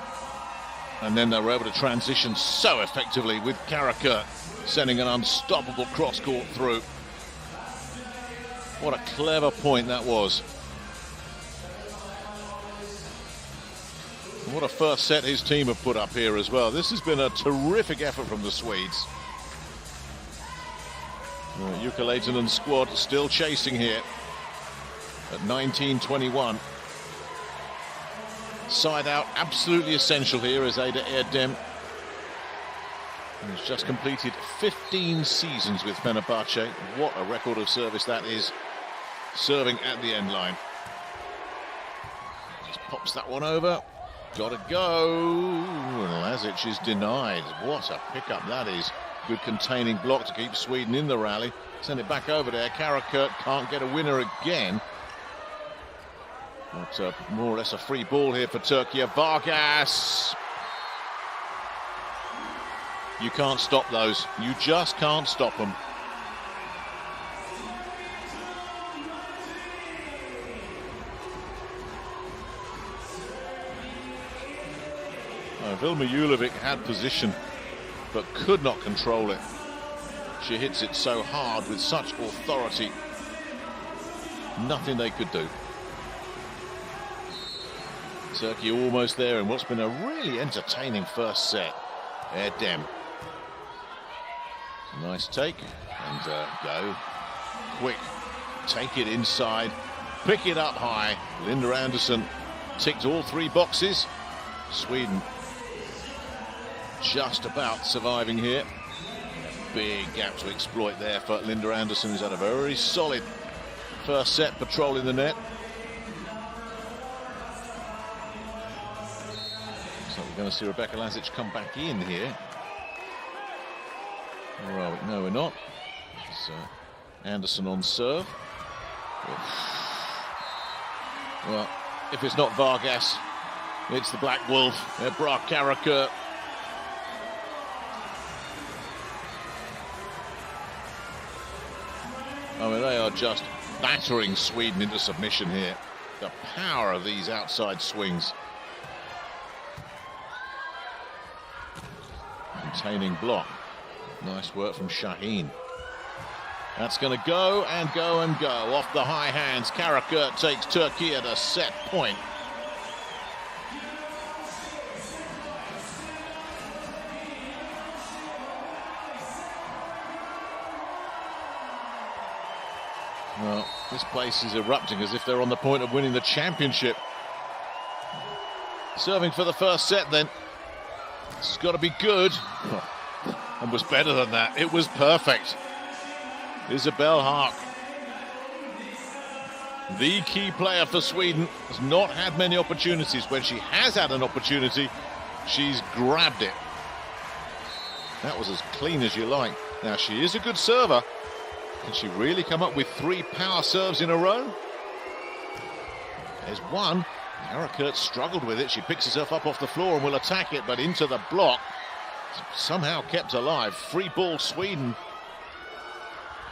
And then they were able to transition so effectively with Karakurt sending an unstoppable cross-court through. What a clever point that was. What a first set his team have put up here as well. This has been a terrific effort from the Swedes. Jukka Lehtinen squad still chasing here at 19-21. Side out absolutely essential here as Ada Erdem, who's just completed 15 seasons with Fenerbahce. What a record of service that is, serving at the end line. Just pops that one over. Gotta go. Lazic is denied. What a pickup that is. Good containing block to keep Sweden in the rally. Send it back over there. Karakurt can't get a winner again. But more or less a free ball here for Turkey. Vargas. You can't stop those. You just can't stop them. Vilma Julovic had position but could not control it. She hits it so hard with such authority. Nothing they could do. Turkey almost there in what's been a really entertaining first set. Erdem. Nice take and go. Quick. Take it inside. Pick it up high. Linda Andersson ticked all three boxes. Sweden just about surviving here. Big gap to exploit there for Linda Andersson, who's had a very solid first set patrolling the net. So we're going to see Rebecca Lazic come back in here. Or are we? No, we're not. It's Andersson on serve. Well, if it's not Vargas, it's the Black Wolf. Ebrar Karakurt. I mean, they are just battering Sweden into submission here. The power of these outside swings. Containing block. Nice work from Shaheen. That's going to go and go and go. Off the high hands. Karakurt takes Turkey at a set point. Well, this place is erupting as if they're on the point of winning the championship. Serving for the first set then. This has got to be good. And was better than that. It was perfect. Isabelle Haak, the key player for Sweden, has not had many opportunities. When she has had an opportunity, she's grabbed it. That was as clean as you like. Now, she is a good server. Can she really come up with 3 power serves in a row? There's one. Karakurt struggled with it. She picks herself up off the floor and will attack it, but into the block. Somehow kept alive. Free ball Sweden.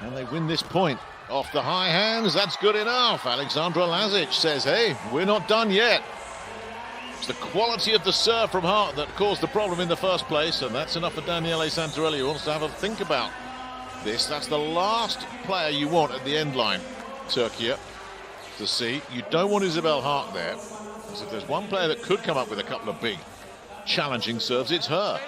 And they win this point. Off the high hands, that's good enough. Alexandra Lazic says, hey, we're not done yet. It's the quality of the serve from Hart that caused the problem in the first place, and that's enough for Daniele Santarelli, who wants to have a think about this. That's the last player you want at the end line, Turkey, to see. You don't want Isabelle Haak there, because if there's one player that could come up with a couple of big challenging serves, it's her.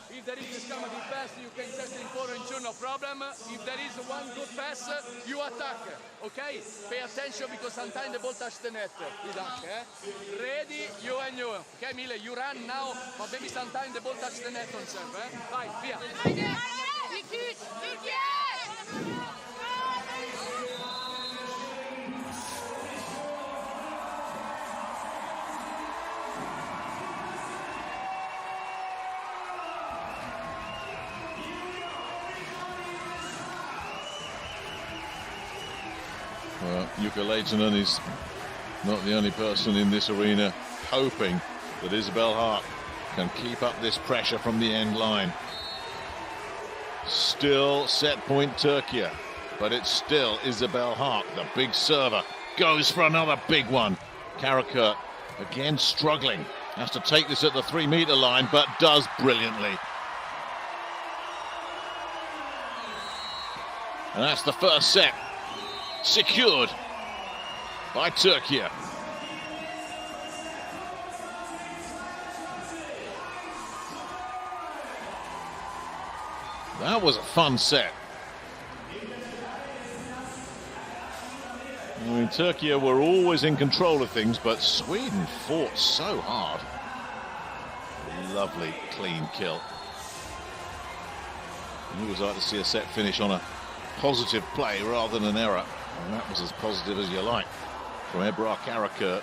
If there is some of the pass, you can just in 4-2, no problem. If there is one good pass, you attack, okay? Pay attention because sometimes the ball touch the net. Ready, you and you. Okay, Mile, you run now, but maybe sometimes the ball touch the net on serve. Vai, via. Well, Jukka Lehtinen is not the only person in this arena hoping that Isabelle Haak can keep up this pressure from the end line. Still set point Turkey, but it's still Isabelle Haak, the big server. Goes for another big one. Karakurt Again, struggling. Has to take this at the 3-meter line, but does brilliantly. And that's the first set secured by Türkiye. That was a fun set. I mean, Türkiye were always in control of things, but Sweden fought so hard. Lovely, clean kill. You always like to see a set finish on a positive play rather than an error. And that was as positive as you like from Ebrar Karakurt.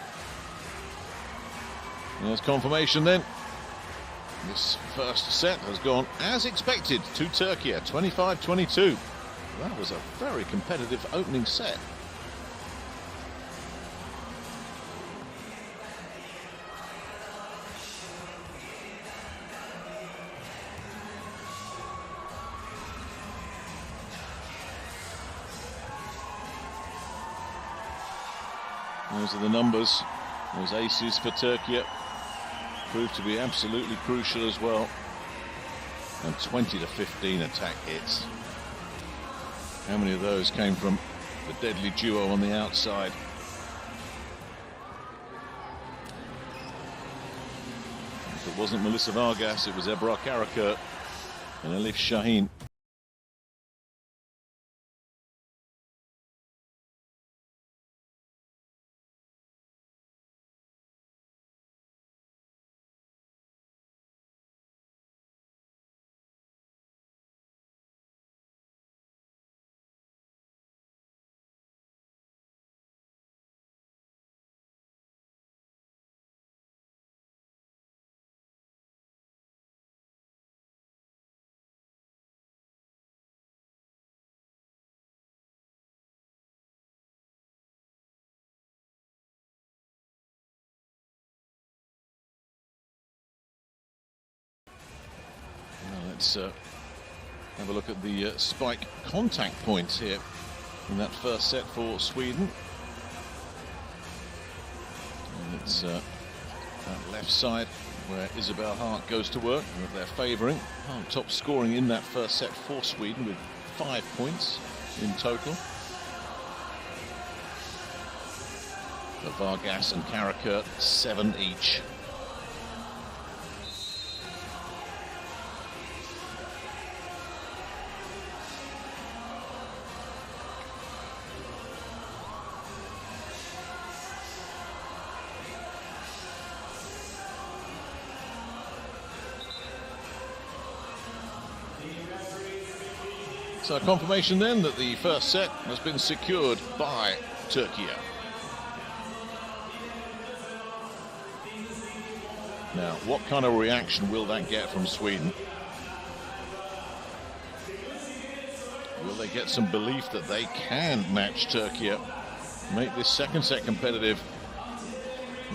There's confirmation then. This first set has gone as expected to Türkiye, 25-22. That was a very competitive opening set. Those are the numbers. Those aces for Türkiye proved to be absolutely crucial as well. And 20-15 attack hits. How many of those came from the deadly duo on the outside? If it wasn't Melissa Vargas, it was Ebrar Karakurt and Elif Şahin. Let's have a look at the spike contact points here in that first set for Sweden. And it's that left side where Isabel Hart goes to work, and if they're favouring, top scoring in that first set for Sweden with 5 points in total. For Vargas and Karakurt, 7 each. So confirmation then that the first set has been secured by Türkiye. Now, what kind of reaction will that get from Sweden? Will they get some belief that they can match Türkiye, make this second set competitive?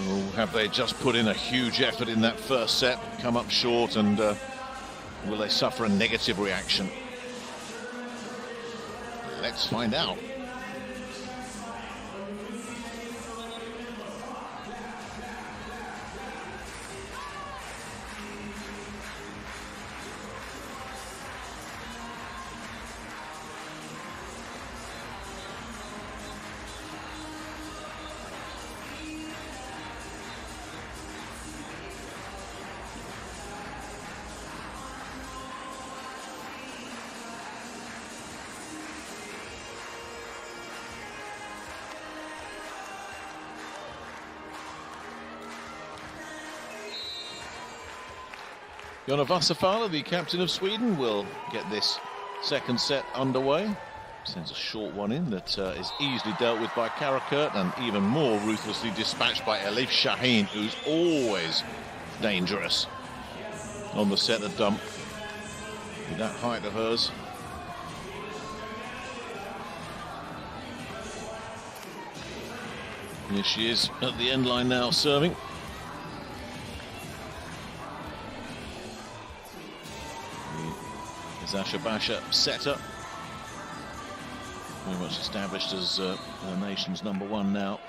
Or have they just put in a huge effort in that first set, come up short, and will they suffer a negative reaction? Let's find out. Jonna Wasserfalla, the captain of Sweden, will get this second set underway. Sends a short one in that is easily dealt with by Karakurt and even more ruthlessly dispatched by Elif Şahin, who's always dangerous on the set of dump with that height of hers. Here she is at the end line now, serving. Zashabasha setter, very much established as the nation's #1 now.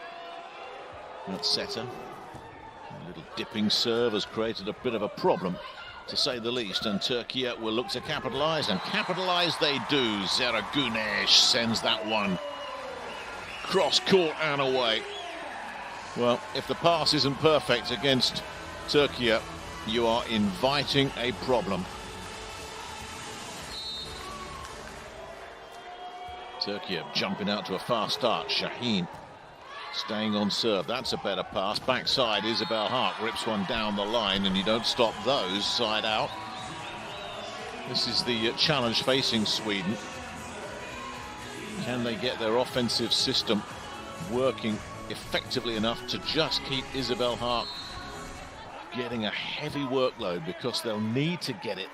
That setter. dipping serve has created a bit of a problem, to say the least, and Türkiye will look to capitalise, and capitalise they do. Zeragunes sends that one cross court and away. Well, if the pass isn't perfect against Türkiye, you are inviting a problem. Türkiye jumping out to a fast start. Şahin staying on serve. That's a better pass. Backside, Isabel Hart rips one down the line, and you don't stop those. Side out. This is the challenge facing Sweden. Can they get their offensive system working effectively enough to just keep Isabel Hart getting a heavy workload, because they'll need to get it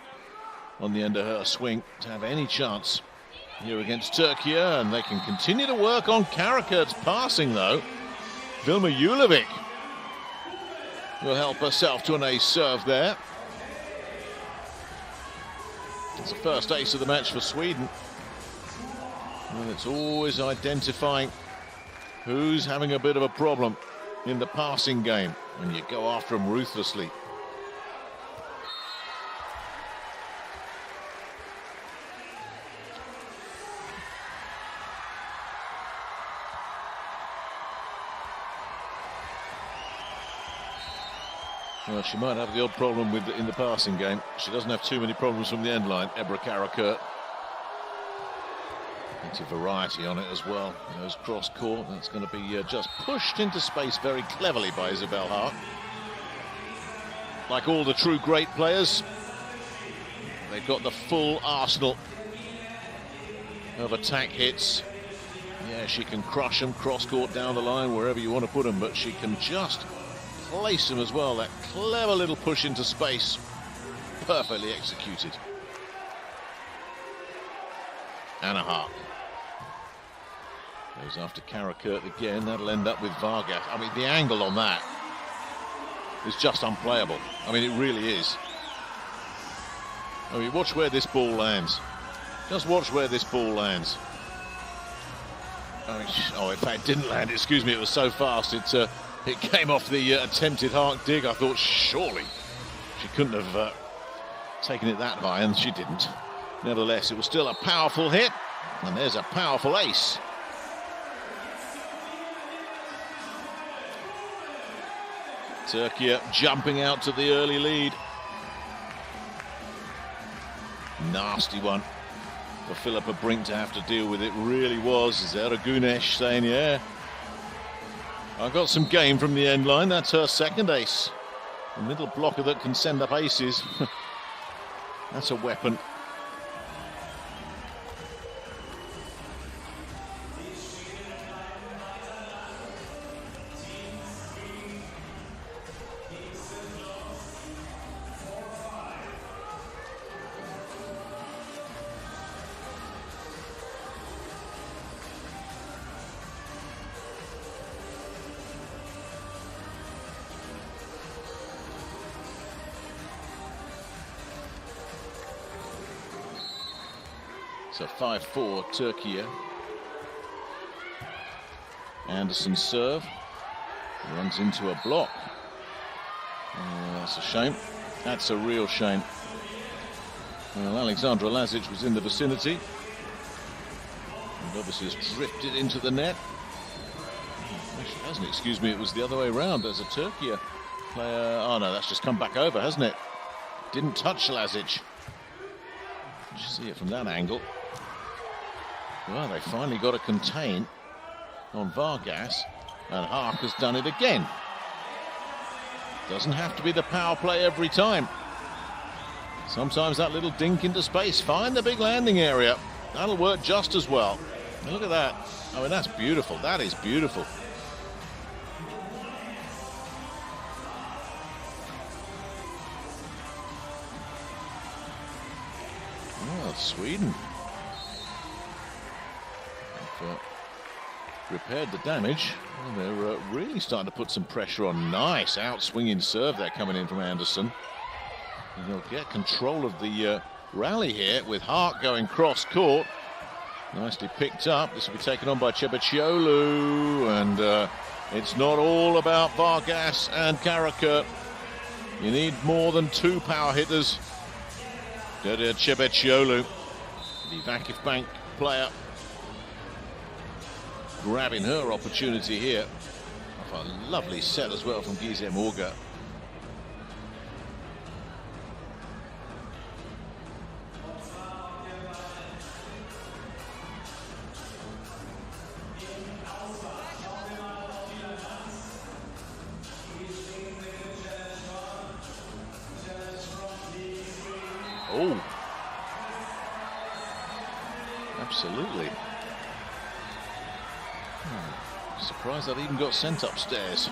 on the end of her swing to have any chance here against Türkiye, and they can continue to work on Karakurt's passing though. Vilma Julevic will help herself to an ace serve there. It's the first ace of the match for Sweden. And it's always identifying who's having a bit of a problem in the passing game when you go after them ruthlessly. Well, she might have the odd problem with in the passing game. She doesn't have too many problems from the end line, Ebru Karakurt. Plenty of variety on it as well. Goes cross court. That's going to be just pushed into space very cleverly by Isabel Hart. Like all the true great players, they've got the full arsenal of attack hits. Yeah, she can crush them cross court, down the line, wherever you want to put them, but she can just place them as well. That clever little push into space, perfectly executed. Anna Hart goes after Karakurt again. That'll end up with Vargas. I mean, the angle on that is just unplayable. I mean, it really is. I mean, watch where this ball lands. Just watch where this ball lands. I mean, oh, in fact, it didn't land. Excuse me. It was so fast. It came off the attempted Hart dig. I thought surely she couldn't have taken it that high, and she didn't. Nevertheless, it was still a powerful hit, and there's a powerful ace. Türkiye jumping out to the early lead. Nasty one for Philippa Brink to have to deal with. It really was. Zeragunes saying, yeah, I've got some game from the end line. That's her second ace. A middle blocker that can send up aces. That's a weapon. So 5-4 Türkiye. Anderson serve. Runs into a block. That's a shame. That's a real shame. Well, Alexandra Lazic was in the vicinity. And obviously has drifted into the net. Actually hasn't, excuse me, it was the other way around. There's a Türkiye player. Oh no, that's just come back over, hasn't it? Didn't touch Lazic. You see it from that angle. Well, they finally got a contain on Vargas, and Haak has done it again. Doesn't have to be the power play every time. Sometimes that little dink into space, find the big landing area. That'll work just as well. And look at that. I mean, that's beautiful. That is beautiful. Well, Sweden repaired the damage. Well, they're really starting to put some pressure on. Nice out-swinging serve there coming in from Anderson. And they'll get control of the rally here with Hart going cross-court. Nicely picked up. This will be taken on by Cebețiolu, and it's not all about Vargas and Karakurt. You need more than 2 power hitters. Derya Chebecioglu, the Vakif Bank player, grabbing her opportunity here. A lovely set as well from Gizem Orga. Oh, absolutely. Surprised that even got sent upstairs.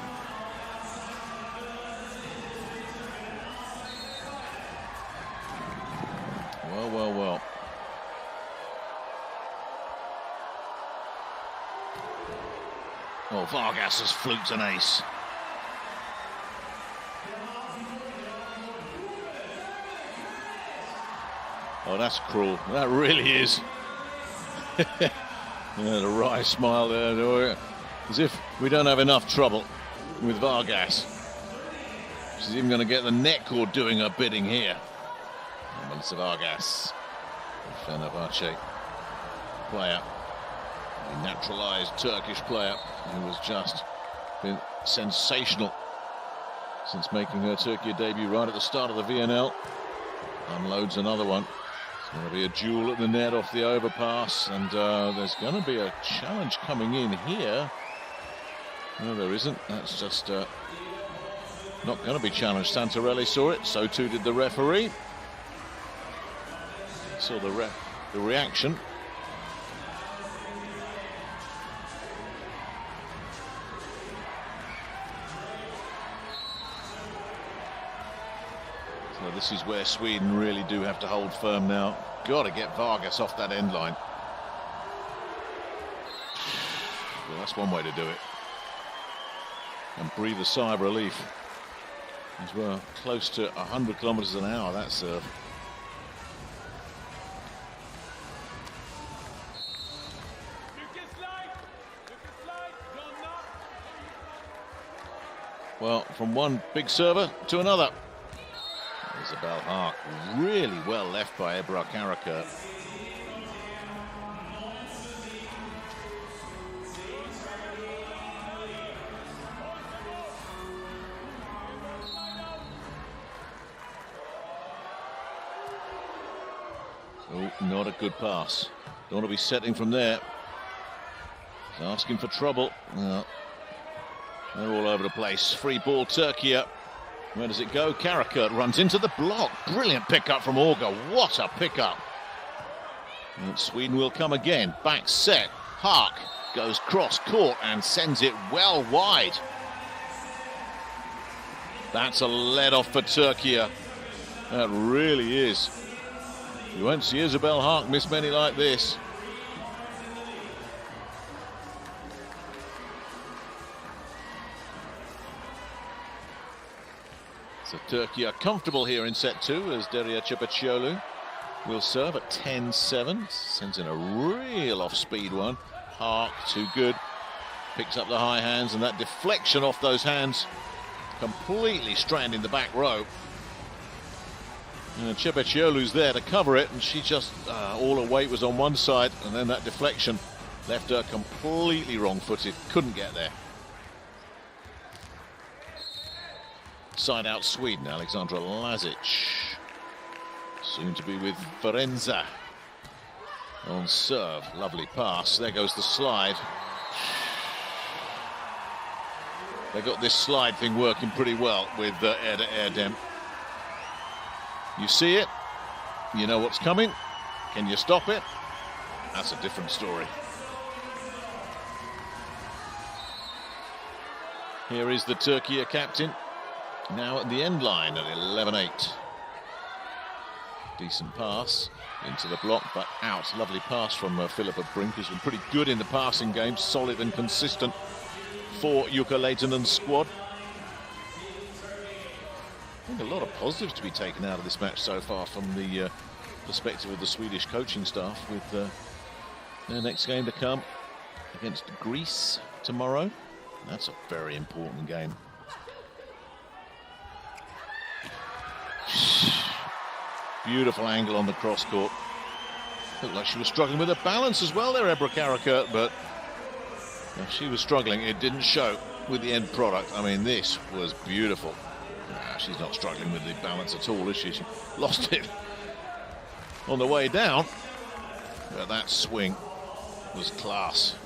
Well, well, well. Oh, Vargas has fluked an ace. Oh, that's cruel. That really is. Yeah, the wry smile there. As if we don't have enough trouble with Vargas. She's even going to get the net cord doing her bidding here. Melissa Vargas, Fenerbahce player, a naturalized Turkish player who has just been sensational since making her Türkiye debut right at the start of the VNL. Unloads another one. It's going to be a duel at the net off the overpass, and there's going to be a challenge coming in here. No, there isn't. That's just not going to be challenged. Santarelli saw it, so too did the referee. Saw the reaction. So this is where Sweden really do have to hold firm now. Got to get Vargas off that end line. Well, that's one way to do it. And breathe a sigh of relief as well. Close to 100 kilometers an hour, that serve. Well, from one big server to another. Isabel Haak, really well left by Ebrar Karakurt. Oh, not a good pass. Don't want to be setting from there. He's asking for trouble. No. They're all over the place. Free ball, Türkiye. Where does it go? Karakurt runs into the block. Brilliant pickup from Orga. What a pickup. And Sweden will come again. Back set. Haak goes cross court and sends it well wide. That's a let off for Türkiye. That really is. You won't see Isabel Haak miss many like this. So Türkiye are comfortable here in set 2 as Derya Chebecioglu will serve at 10-7. Sends in a real off-speed one. Haak, too good. Picks up the high hands, and that deflection off those hands completely stranding the back row. Chebecioglu's there to cover it, and she just, all her weight was on one side, and then that deflection left her completely wrong-footed. Couldn't get there. Side out Sweden, Alexandra Lazic. Soon to be with Forenza on serve. Lovely pass. There goes the slide. They got this slide thing working pretty well with air-to-air dem. You see it, you know what's coming. Can you stop it? That's a different story. Here is the Türkiye captain. Now at the end line at 11-8. Decent pass into the block, but out. Lovely pass from Philippa Brink, who's been pretty good in the passing game, solid and consistent for Jukka Leitonen's squad. I think a lot of positives to be taken out of this match so far from the perspective of the Swedish coaching staff, with their next game to come against Greece tomorrow. That's a very important game. Beautiful angle on the cross court. Looked like she was struggling with her balance as well there, Ebru Karakurt, but if she was struggling, it didn't show with the end product. I mean, this was beautiful. Nah, she's not struggling with the balance at all, is she? She lost it on the way down, but that swing was class.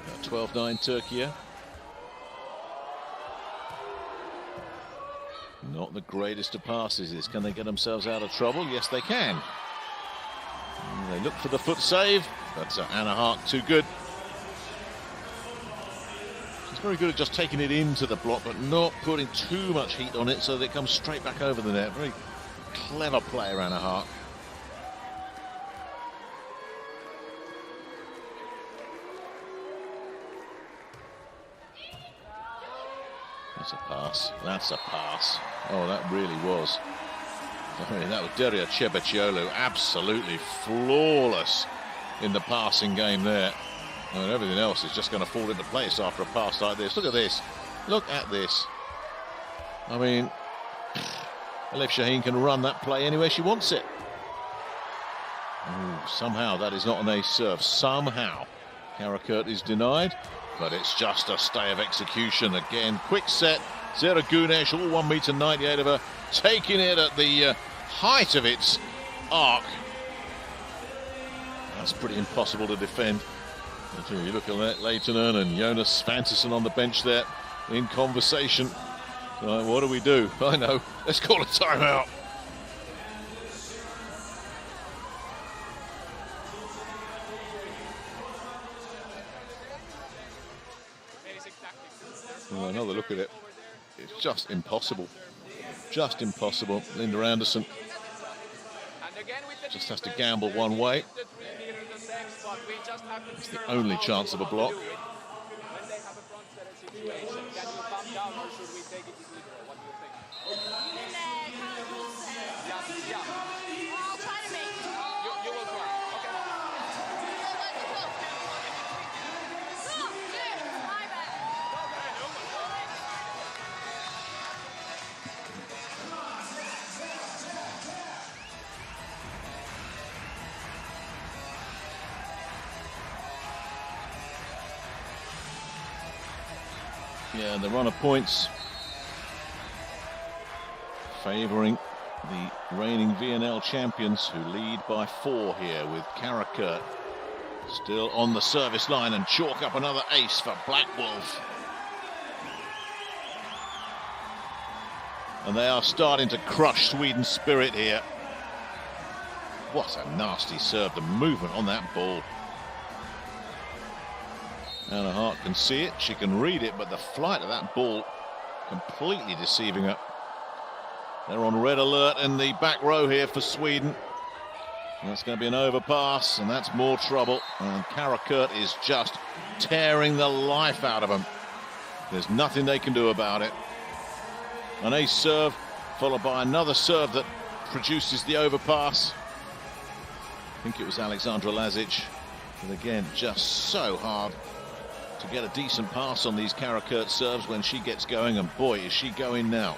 Now 12-9 Türkiye. Not the greatest of passes. This, can they get themselves out of trouble? Yes, they can. And they look for the foot save, but Anna Hart too good. She's very good at just taking it into the block, but not putting too much heat on it so that it comes straight back over the net. Very clever player, Anna Hart. That's a pass. That's a pass. Oh, that really was. I mean, that was Deria Cebeciolu, absolutely flawless in the passing game there. And everything else is just going to fall into place after a pass like this. Look at this. Look at this. I mean, Alef Shaheen can run that play anywhere she wants it. Ooh, somehow that is not an ace serve. Somehow Karakurt is denied, but it's just a stay of execution. Again, quick set. Zehra Güneş, all 1.98 meter of her, taking it at the height of its arc. That's pretty impossible to defend. You look at Leitonen and Jonas Fantasson on the bench there in conversation. What do we do? I know. Let's call a timeout. Well, another look at it. It's just impossible. Just impossible. Linda Anderson just has to gamble one way. It's the only chance of a block. Yeah, the run of points favouring the reigning VNL champions, who lead by 4 here, with Karakurt still on the service line, and chalk up another ace for Black Wolf. And they are starting to crush Sweden's spirit here. What a nasty serve, the movement on that ball. Anna Hart can see it, she can read it, but the flight of that ball completely deceiving her. They're on red alert in the back row here for Sweden. That's going to be an overpass, and that's more trouble. And Karakurt is just tearing the life out of them. There's nothing they can do about it. An ace serve, followed by another serve that produces the overpass. I think it was Alexandra Lazic. But again, just so hard to get a decent pass on these Karakurt serves when she gets going, and boy, is she going now.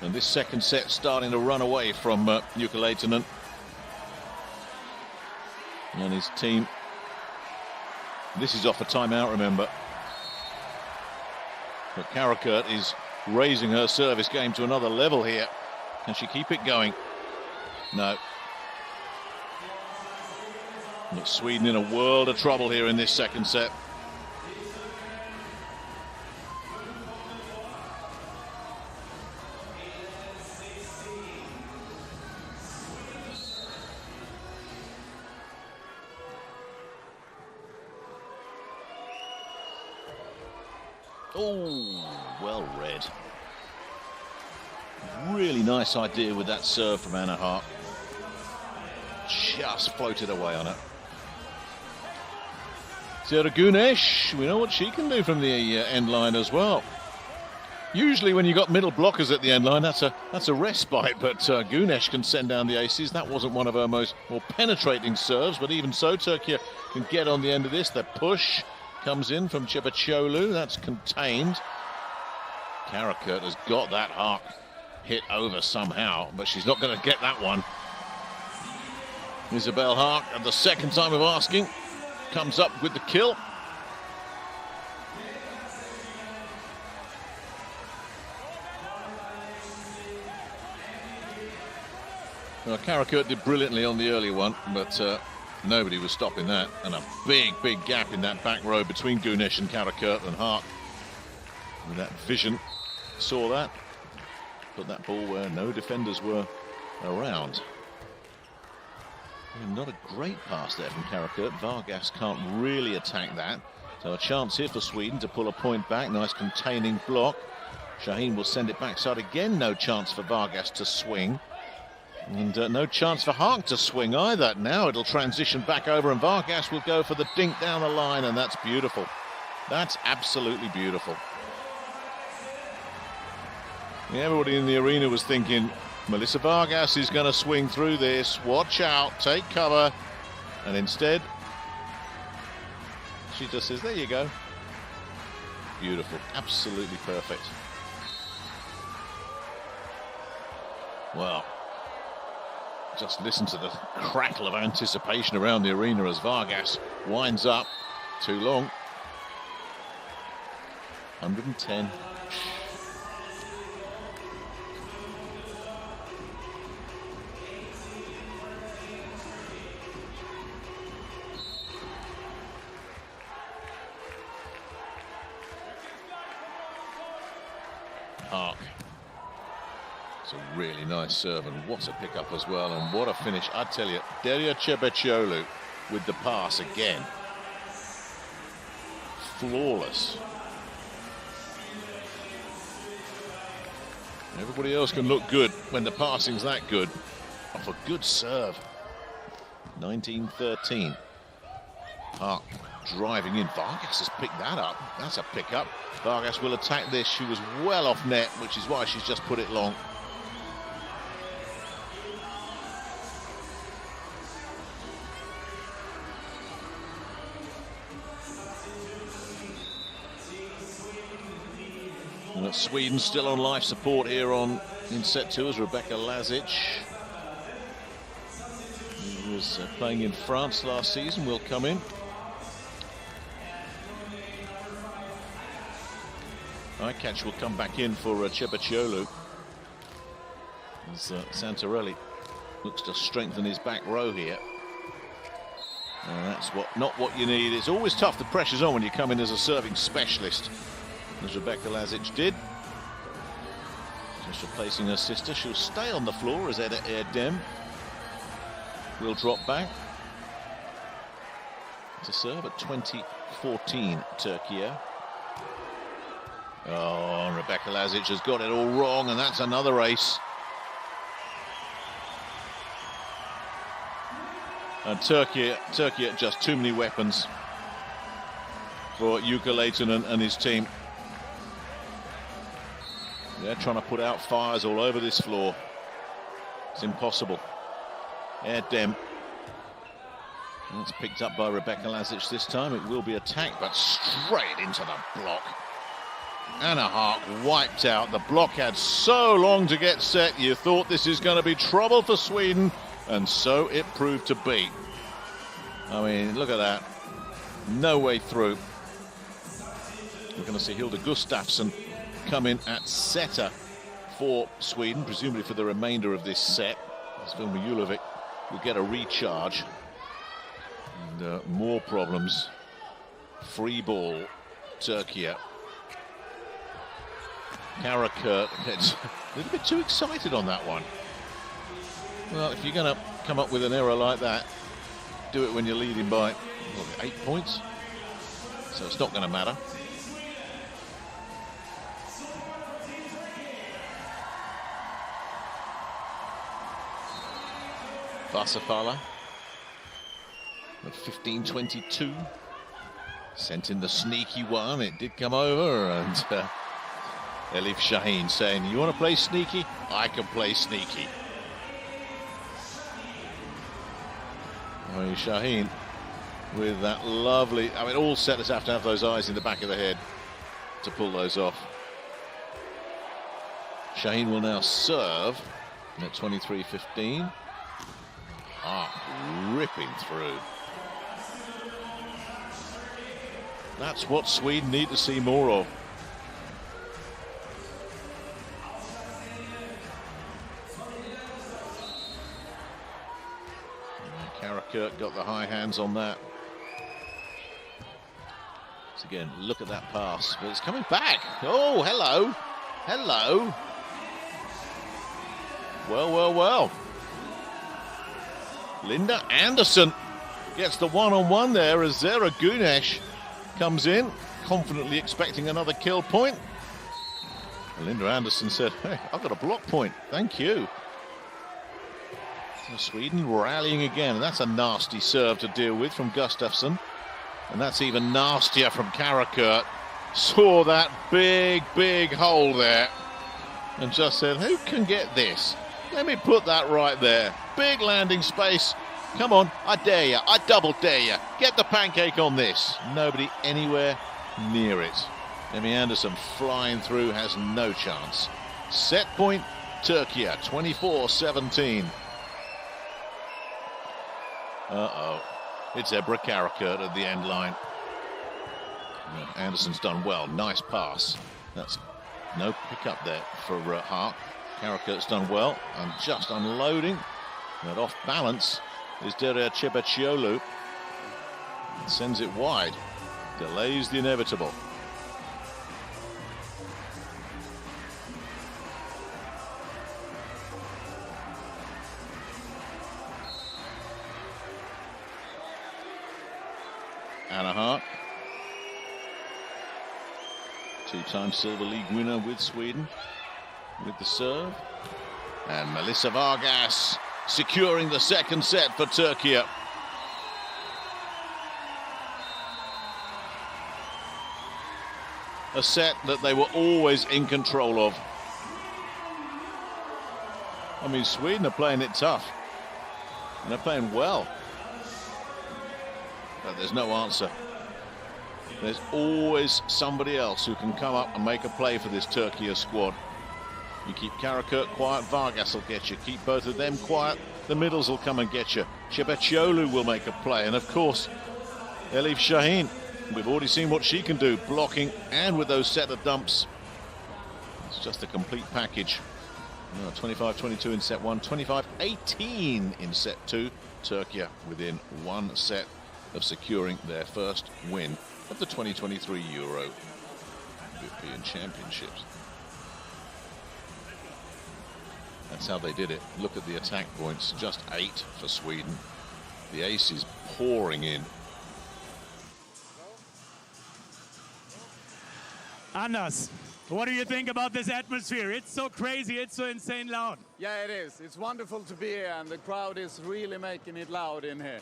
And this second set starting to run away from Jukka Leitonen and his team. This is off a timeout, remember. But Karakurt is raising her service game to another level here. Can she keep it going? No. But Sweden in a world of trouble here in this second set. Oh, well read. Really nice idea with that serve from Anna Hart. Just floated away on it. Zehra Güneş, we know what she can do from the end line as well. Usually when you've got middle blockers at the end line, that's a respite, but Güneş can send down the aces. That wasn't one of her more penetrating serves, but even so, Türkiye can get on the end of this. The push, comes in from Chibacholu. That's contained. Karakurt has got that Hark hit over somehow, but she's not going to get that one. Isabel Hark, at the second time of asking, comes up with the kill. Well, Karakurt did brilliantly on the early one, but nobody was stopping that. And a big, big gap in that back row between Gunish and Karakurt and Hark. With that vision, saw that. Put that ball where no defenders were around. Not a great pass there from Karakurt. Vargas can't really attack that. So a chance here for Sweden to pull a point back. Nice containing block. Shaheen will send it backside again. No chance for Vargas to swing. And no chance for Hark to swing either. Now it'll transition back over and Vargas will go for the dink down the line, and that's beautiful. That's absolutely beautiful. Everybody in the arena was thinking, Melissa Vargas is going to swing through this. Watch out, take cover. And instead, she just says, there you go. Beautiful, absolutely perfect. Well, just listen to the crackle of anticipation around the arena as Vargas winds up. Too long. 110. Hark. It's a really nice serve, and what a pickup as well, and what a finish. I tell you, Delia Chebeciolu with the pass again. Flawless. Everybody else can look good when the passing's that good. Off a good serve. 19-13. Hark driving in. Vargas has picked that up. That's a pickup. Vargas will attack this. She was well off net, which is why she's just put it long. And Sweden still on life support here in set 2 as Rebecca Lazic, who was playing in France last season, will come in. Catch will come back in for Chebeciolu as Santarelli looks to strengthen his back row here. And that's not what you need. It's always tough, the pressure's on when you come in as a serving specialist, as Rebecca Lazic did. Just replacing her sister. She'll stay on the floor as Eda Erdem will drop back to serve at 20-14 Türkiye. Oh, Rebecca Lazic has got it all wrong, and that's another ace. And Türkiye just too many weapons for Jukka Leighton and his team. They're trying to put out fires all over this floor. It's impossible. Erdem. It's picked up by Rebecca Lazic this time. It will be attacked, but straight into the block. Anna Hark wiped out. The block had so long to get set. You thought this is going to be trouble for Sweden, and so it proved to be. I mean, look at that. No way through. We're going to see Hilda Gustafsson come in at setter for Sweden, presumably for the remainder of this set. Vilma Julovic will get a recharge. And more problems. Free ball, Türkiye. Karakurt gets a little bit too excited on that one. Well, if you're going to come up with an error like that, do it when you're leading by 8 points. So it's not going to matter. Vasapala at 15-22. Sent in the sneaky one. It did come over, and Elif Shaheen saying, you want to play sneaky? I can play sneaky. I mean, Shaheen with that lovely, I mean, all setters have to have those eyes in the back of the head to pull those off. Shaheen will now serve at 23-15. Ripping through. That's what Sweden need to see more of. Karakurt got the high hands on that. So again, look at that pass, but it's coming back. Oh, hello. Hello. Well, well, well. Linda Anderson gets the one-on-one there as Zara Gunesh comes in, confidently expecting another kill point. And Linda Anderson said, hey, I've got a block point, thank you. So Sweden rallying again, and that's a nasty serve to deal with from Gustafsson. And that's even nastier from Karakurt. Saw that big, big hole there and just said, who can get this? Let me put that right there. Big landing space. Come on, I dare you. I double dare you. Get the pancake on this. Nobody anywhere near it. Emmy Anderson flying through, has no chance. Set point, Turkey, 24-17. Uh-oh. It's Ebra Karakurt at the end line. Anderson's done well. Nice pass. That's no pickup there for Hart. Karakurt's done well and just unloading. But off balance is Derea Chebeciolu. Sends it wide. Delays the inevitable. Anna Hart, two-time Silver League winner with Sweden, with the serve. And Melissa Vargas securing the second set for Turkey. A set that they were always in control of. I mean, Sweden are playing it tough, and they're playing well. But there's no answer. There's always somebody else who can come up and make a play for this Turkey squad. You keep Karakurt quiet, Vargas will get you. Keep both of them quiet, the middles will come and get you. Chebeciolu will make a play. And of course, Elif Shaheen, we've already seen what she can do, blocking and with those setter dumps. It's just a complete package. 25-22 in set one, 25-18 in set two. Turkey within one set of securing their first win of the 2023 European Championships. That's how they did it. Look at the attack points, just 8 for Sweden. The aces pouring in. Anders, what do you think about this atmosphere? It's so crazy, it's so insane loud. Yeah, it is. It's wonderful to be here, and the crowd is really making it loud in here.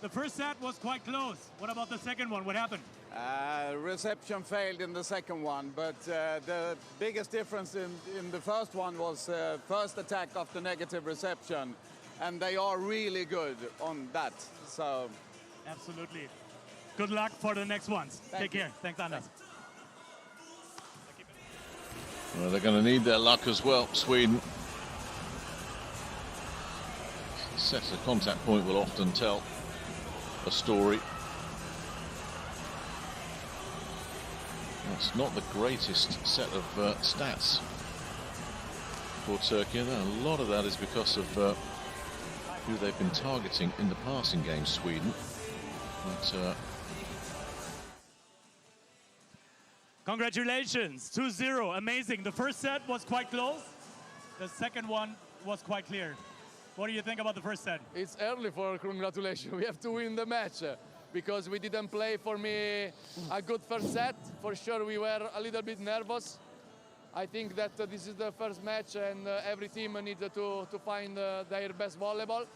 The first set was quite close. What about the second one? What happened? Reception failed in the second one, but the biggest difference in the first one was first attack after negative reception, and they are really good on that. So, absolutely. Good luck for the next ones. Take care. Thanks, Anders. Well, they're going to need their luck as well, Sweden. Set a contact point will often tell a story. It's not the greatest set of stats for Turkey. A lot of that is because of who they've been targeting in the passing game, Sweden. But, congratulations, 2-0, amazing. The first set was quite close. The second one was quite clear. What do you think about the first set? it's early for congratulations. We have to win the match because we didn't play, for me, a good first set. For sure, we were a little bit nervous. I think that this is the first match, and every team needs to find their best volleyball.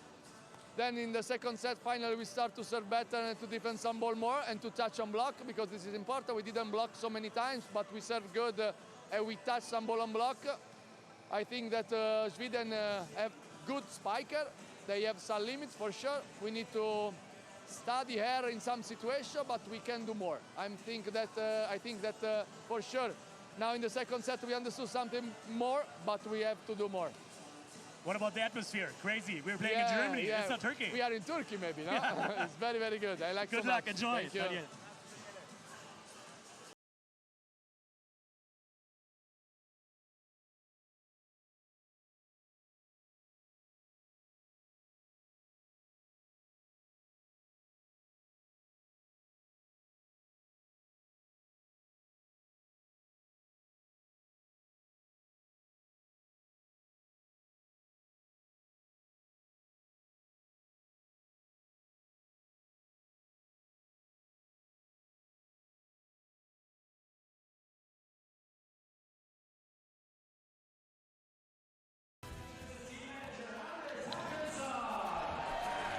Then in the second set, finally, we start to serve better and to defend some ball more and to touch on block, because this is important. We didn't block so many times, but we serve good and we touch some ball on block. I think that Sweden have good spiker. They have some limits for sure. We need to study her in some situation, but we can do more. I think that for sure. Now in the second set we understood something more, but we have to do more. What about the atmosphere? Crazy. We're playing in Germany. It's not Turkey. We are in Turkey, maybe. No? It's very, very good. I like. Good so luck. much. Enjoy. Thank you.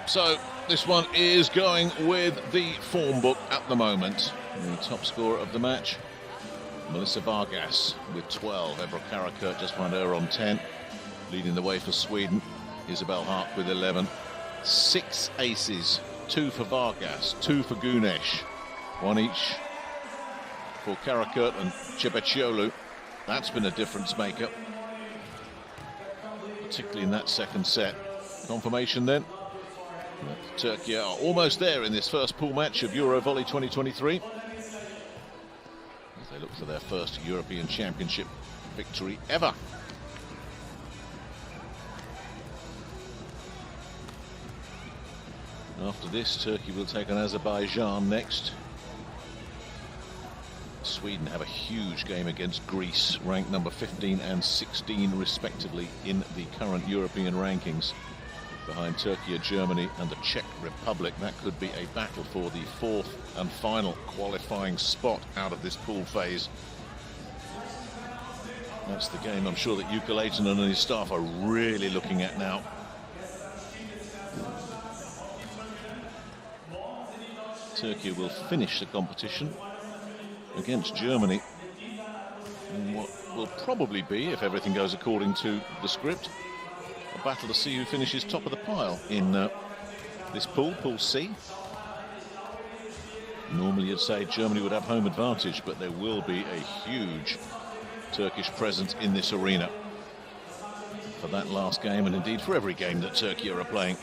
So this one is going with the form book at the moment. The top scorer of the match, Melissa Vargas, with 12. Ebro Karakurt just behind her on 10. Leading the way for Sweden, Isabel Haak with 11. 6 aces, 2 for Vargas, 2 for Gunesh. 1 each for Karakurt and Chebeciolu. That's been a difference maker, particularly in that second set. Confirmation then. Turkey are almost there in this first pool match of EuroVolley 2023 as they look for their first European Championship victory ever. After this, Turkey will take on Azerbaijan next. Sweden have a huge game against Greece, ranked number 15 and 16 respectively in the current European rankings. Behind Turkey, Germany and the Czech Republic. That could be a battle for the 4th and final qualifying spot out of this pool phase. That's the game I'm sure that Jukka Lehtinen and his staff are really looking at now. Turkey will finish the competition against Germany in what will probably be, if everything goes according to the script, a battle to see who finishes top of the pile in this pool, Pool C. Normally you'd say Germany would have home advantage, but there will be a huge Turkish presence in this arena for that last game, and indeed for every game that Turkey are playing.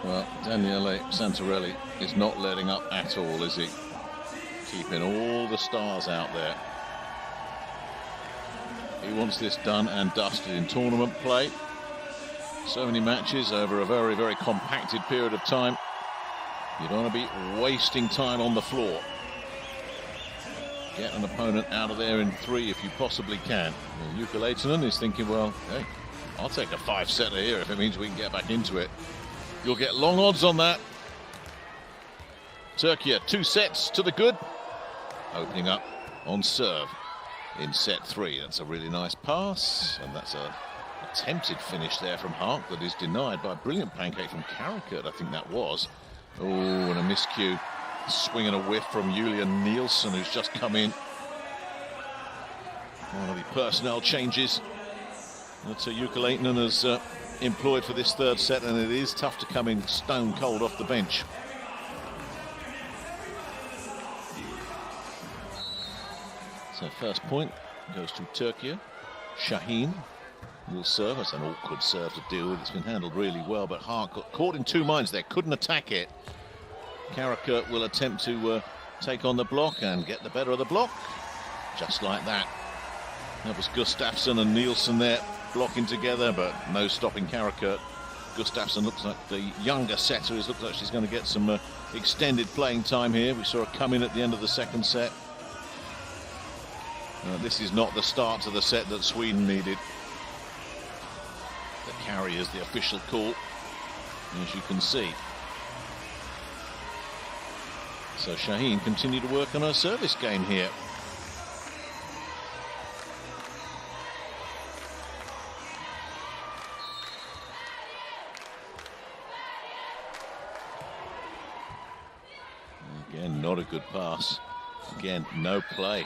Well, Daniele Santarelli is not letting up at all, is he? Keeping all the stars out there. He wants this done and dusted in tournament play. So many matches over a very, very compacted period of time. You don't want to be wasting time on the floor. Get an opponent out of there in 3 if you possibly can. And Jukka Lehtinen is thinking, well, hey, I'll take a 5-setter here if it means we can get back into it. You'll get long odds on that. Turkey 2 sets to the good. Opening up on serve in set 3. That's a really nice pass, and that's a attempted finish there from Haak that is denied by a brilliant pancake from Karakurt, I think that was. Oh, and a miscue. Swing and a whiff from Julian Nielsen, who's just come in. One of the personnel changes that Jukka Lehtinen has employed for this 3rd set, and it is tough to come in stone cold off the bench. So first point goes to Turkey. Shaheen will serve. It's an awkward serve to deal with. It's been handled really well, but Haak got caught in 2 minds there, couldn't attack it. Karakurt will attempt to take on the block and get the better of the block. Just like that. That was Gustafsson and Nielsen there blocking together, but no stopping Karakurt. Gustafsson looks like the younger setter. It looks like she's going to get some extended playing time here. We saw her come in at the end of the 2nd set. This is not the start to the set that Sweden needed. The carry is the official call. as you can see. So Shaheen continued to work on her service game here. Again, not a good pass. Again, no play.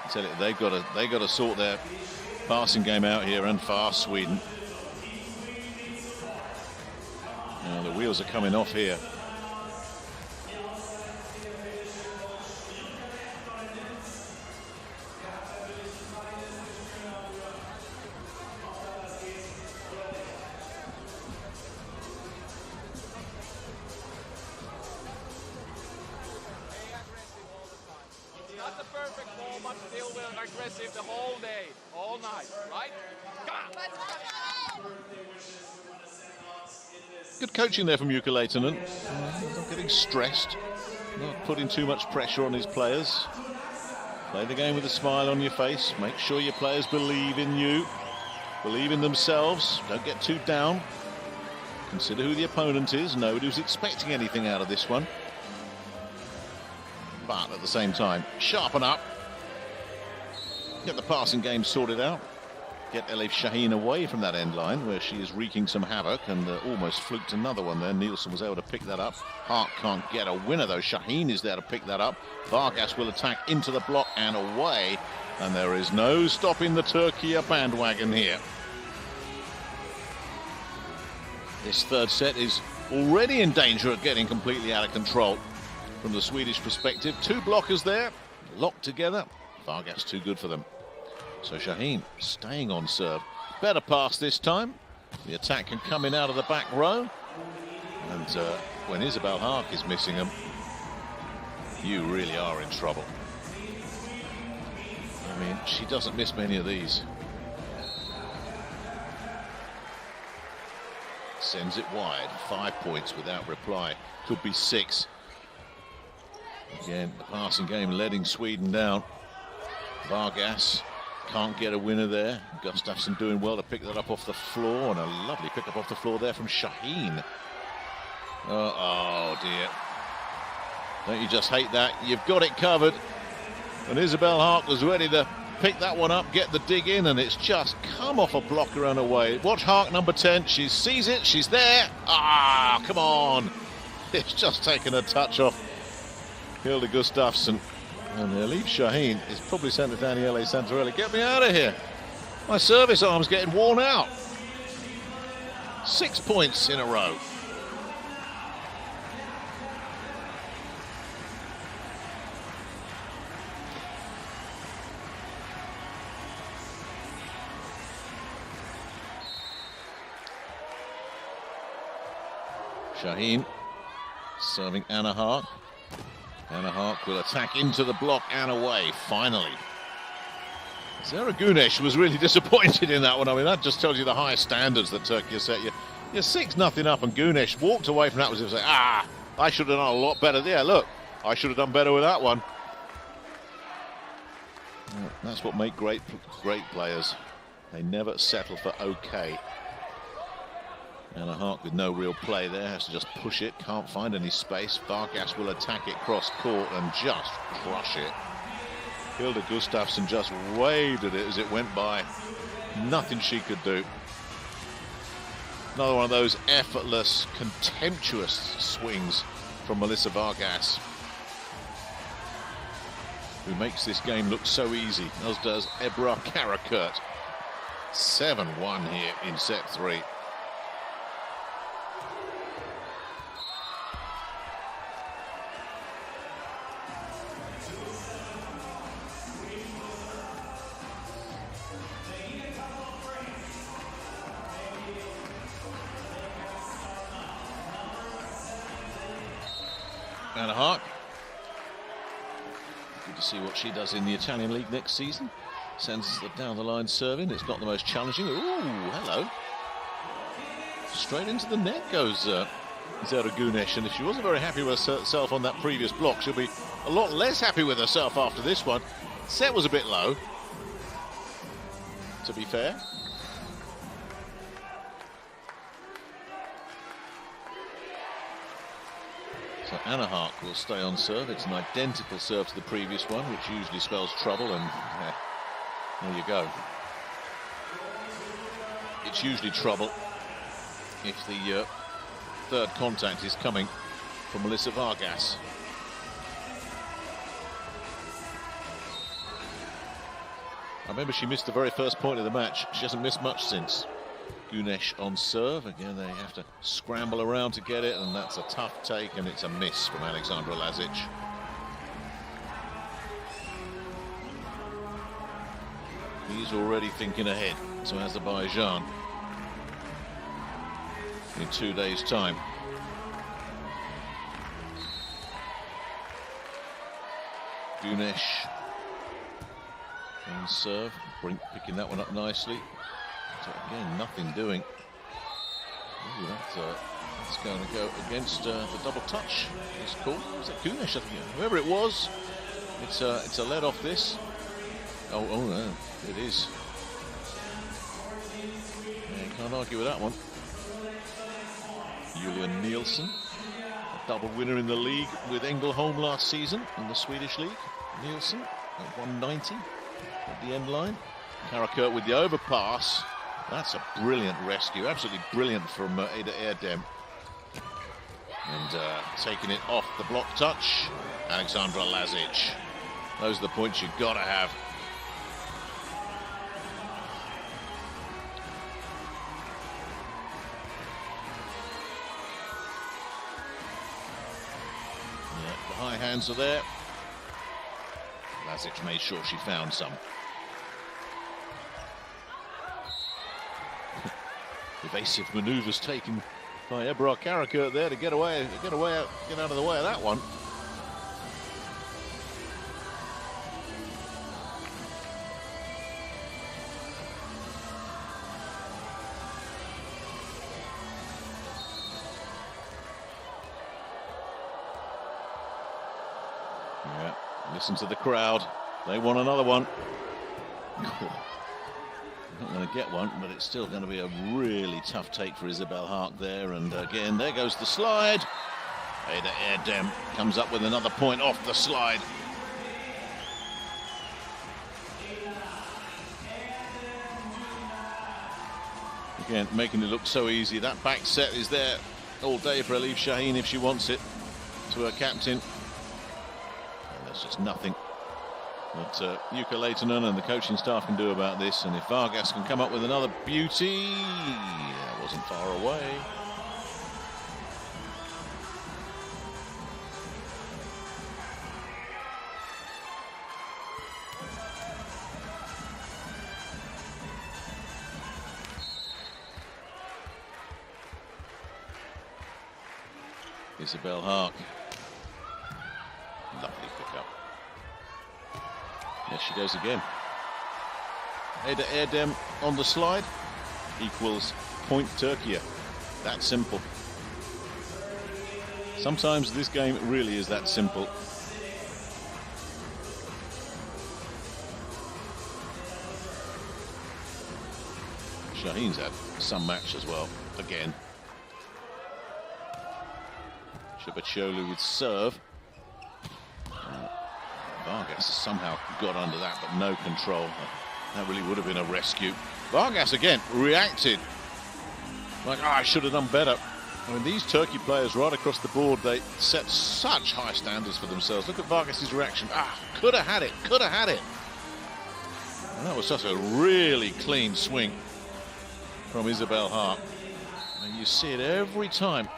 I tell you, they've got to sort their passing game out here, and fast, Sweden. Now the wheels are coming off here. Not the perfect ball, but still we're aggressive the whole day, all night, right? Come on! Good coaching there from Jukka Leitonen. Not getting stressed, not putting too much pressure on his players. Play the game with a smile on your face. Make sure your players believe in you, believe in themselves. Don't get too down. Consider who the opponent is. Nobody was expecting anything out of this one. But at the same time, sharpen up. Get the passing game sorted out. Get Elif Shaheen away from that end line where she is wreaking some havoc, and almost fluked another one there. Nielsen was able to pick that up. Hart can't get a winner though. Shaheen is there to pick that up. Vargas will attack into the block and away. And there is no stopping the Türkiye bandwagon here. This third set is already in danger of getting completely out of control. From the Swedish perspective, two blockers there, locked together. Vargas too good for them. So Shaheen staying on serve. Better pass this time. The attack can come in out of the back row. And when Isabel Haak is missing them, you really are in trouble. I mean, she doesn't miss many of these. Sends it wide. 5 points without reply. Could be 6. Again, the passing game letting Sweden down. Vargas can't get a winner there. Gustafsson doing well to pick that up off the floor, and a lovely pick up off the floor there from Shaheen. Oh dear. Don't you just hate that? You've got it covered. And Isabel Haak was ready to pick that one up, get the dig in, and it's just come off a blocker and away. Watch Haak, number 10. She sees it. She's there. Ah, come on. It's just taken a touch off Hilda Gustafsson. And Elif Shaheen is probably saying to Daniele Santarelli, get me out of here. My service arm's getting worn out. 6 points in a row. Shaheen serving Anna Haak. Anna Haak will attack into the block and away, finally. Zara Gunesh was really disappointed in that one. I mean, that just tells you the high standards that Turkey has set. You're 6-0 up, and Gunesh walked away from that as if saying, I should have done a lot better. Yeah, look, I should have done better with that one. That's what makes great players. They never settle for okay. Anna Haak with no real play there, has to just push it, can't find any space. Vargas will attack it cross court and just crush it. Hilda Gustafsson just waved at it as it went by. Nothing she could do. Another one of those effortless, contemptuous swings from Melissa Vargas, who makes this game look so easy, as does Ebrar Karakurt. 7-1 here in set 3. Anna Haak. Good to see what she does in the Italian League next season. Sends it down the line serving. It's not the most challenging. Ooh, hello. Straight into the net goes Zara Gunesh. And if she wasn't very happy with herself on that previous block, she'll be a lot less happy with herself after this one. Set was a bit low, to be fair. So Anna Hark will stay on serve. It's an identical serve to the previous one, which usually spells trouble, and there you go. It's usually trouble if the third contact is coming from Melissa Vargas. I remember she missed the very first point of the match. She hasn't missed much since. Gunesh on serve. Again, they have to scramble around to get it, and that's a tough take, and it's a miss from Alexandra Lazic. He's already thinking ahead. So Azerbaijan in 2 days' time. Gunesh on serve. Brink picking that one up nicely. So again, nothing doing. Ooh, that's going to go against the double touch. It's cool. Was that Gunesh? I think, whoever it was, it's a lead off this. Oh no, it is. Yeah, you can't argue with that one. Julia Nielsen, a double winner in the league with Ängelholm last season in the Swedish league. Nielsen at 190 at the end line. Karakurt with the overpass. That's a brilliant rescue, absolutely brilliant from Ada Erdem. And taking it off the block touch, Alexandra Lazic. Those are the points you've got to have. Yeah, the high hands are there. Lazic made sure she found some. Evasive manoeuvres taken by Ebrar Karakurt there to get out of the way of that one. Yeah, listen to the crowd. They want another one. Not going to get one, but it's still going to be a really tough take for Isabel Hark there. And again, there goes the slide. Ada Erdem comes up with another point off the slide. Again, making it look so easy. That back set is there all day for Elif Shaheen if she wants it, to her captain. And there's just nothing that Jukka Leitonen and the coaching staff can do about this. And if Vargas can come up with another beauty, that wasn't far away. Isabel Hark. Lovely pickup. There she goes again. Ada Erdem on the slide equals point Türkiye. That simple. Sometimes this game really is that simple. Shaheen's had some match as well, again. Shabacholu with serve. Vargas has somehow got under that, but no control. That really would have been a rescue. Vargas again reacted like, I should have done better. I mean, these Turkey players right across the board, they set such high standards for themselves. Look at Vargas's reaction. Could have had it, could have had it. And that was such a really clean swing from Isabel Hark. And you see it every time.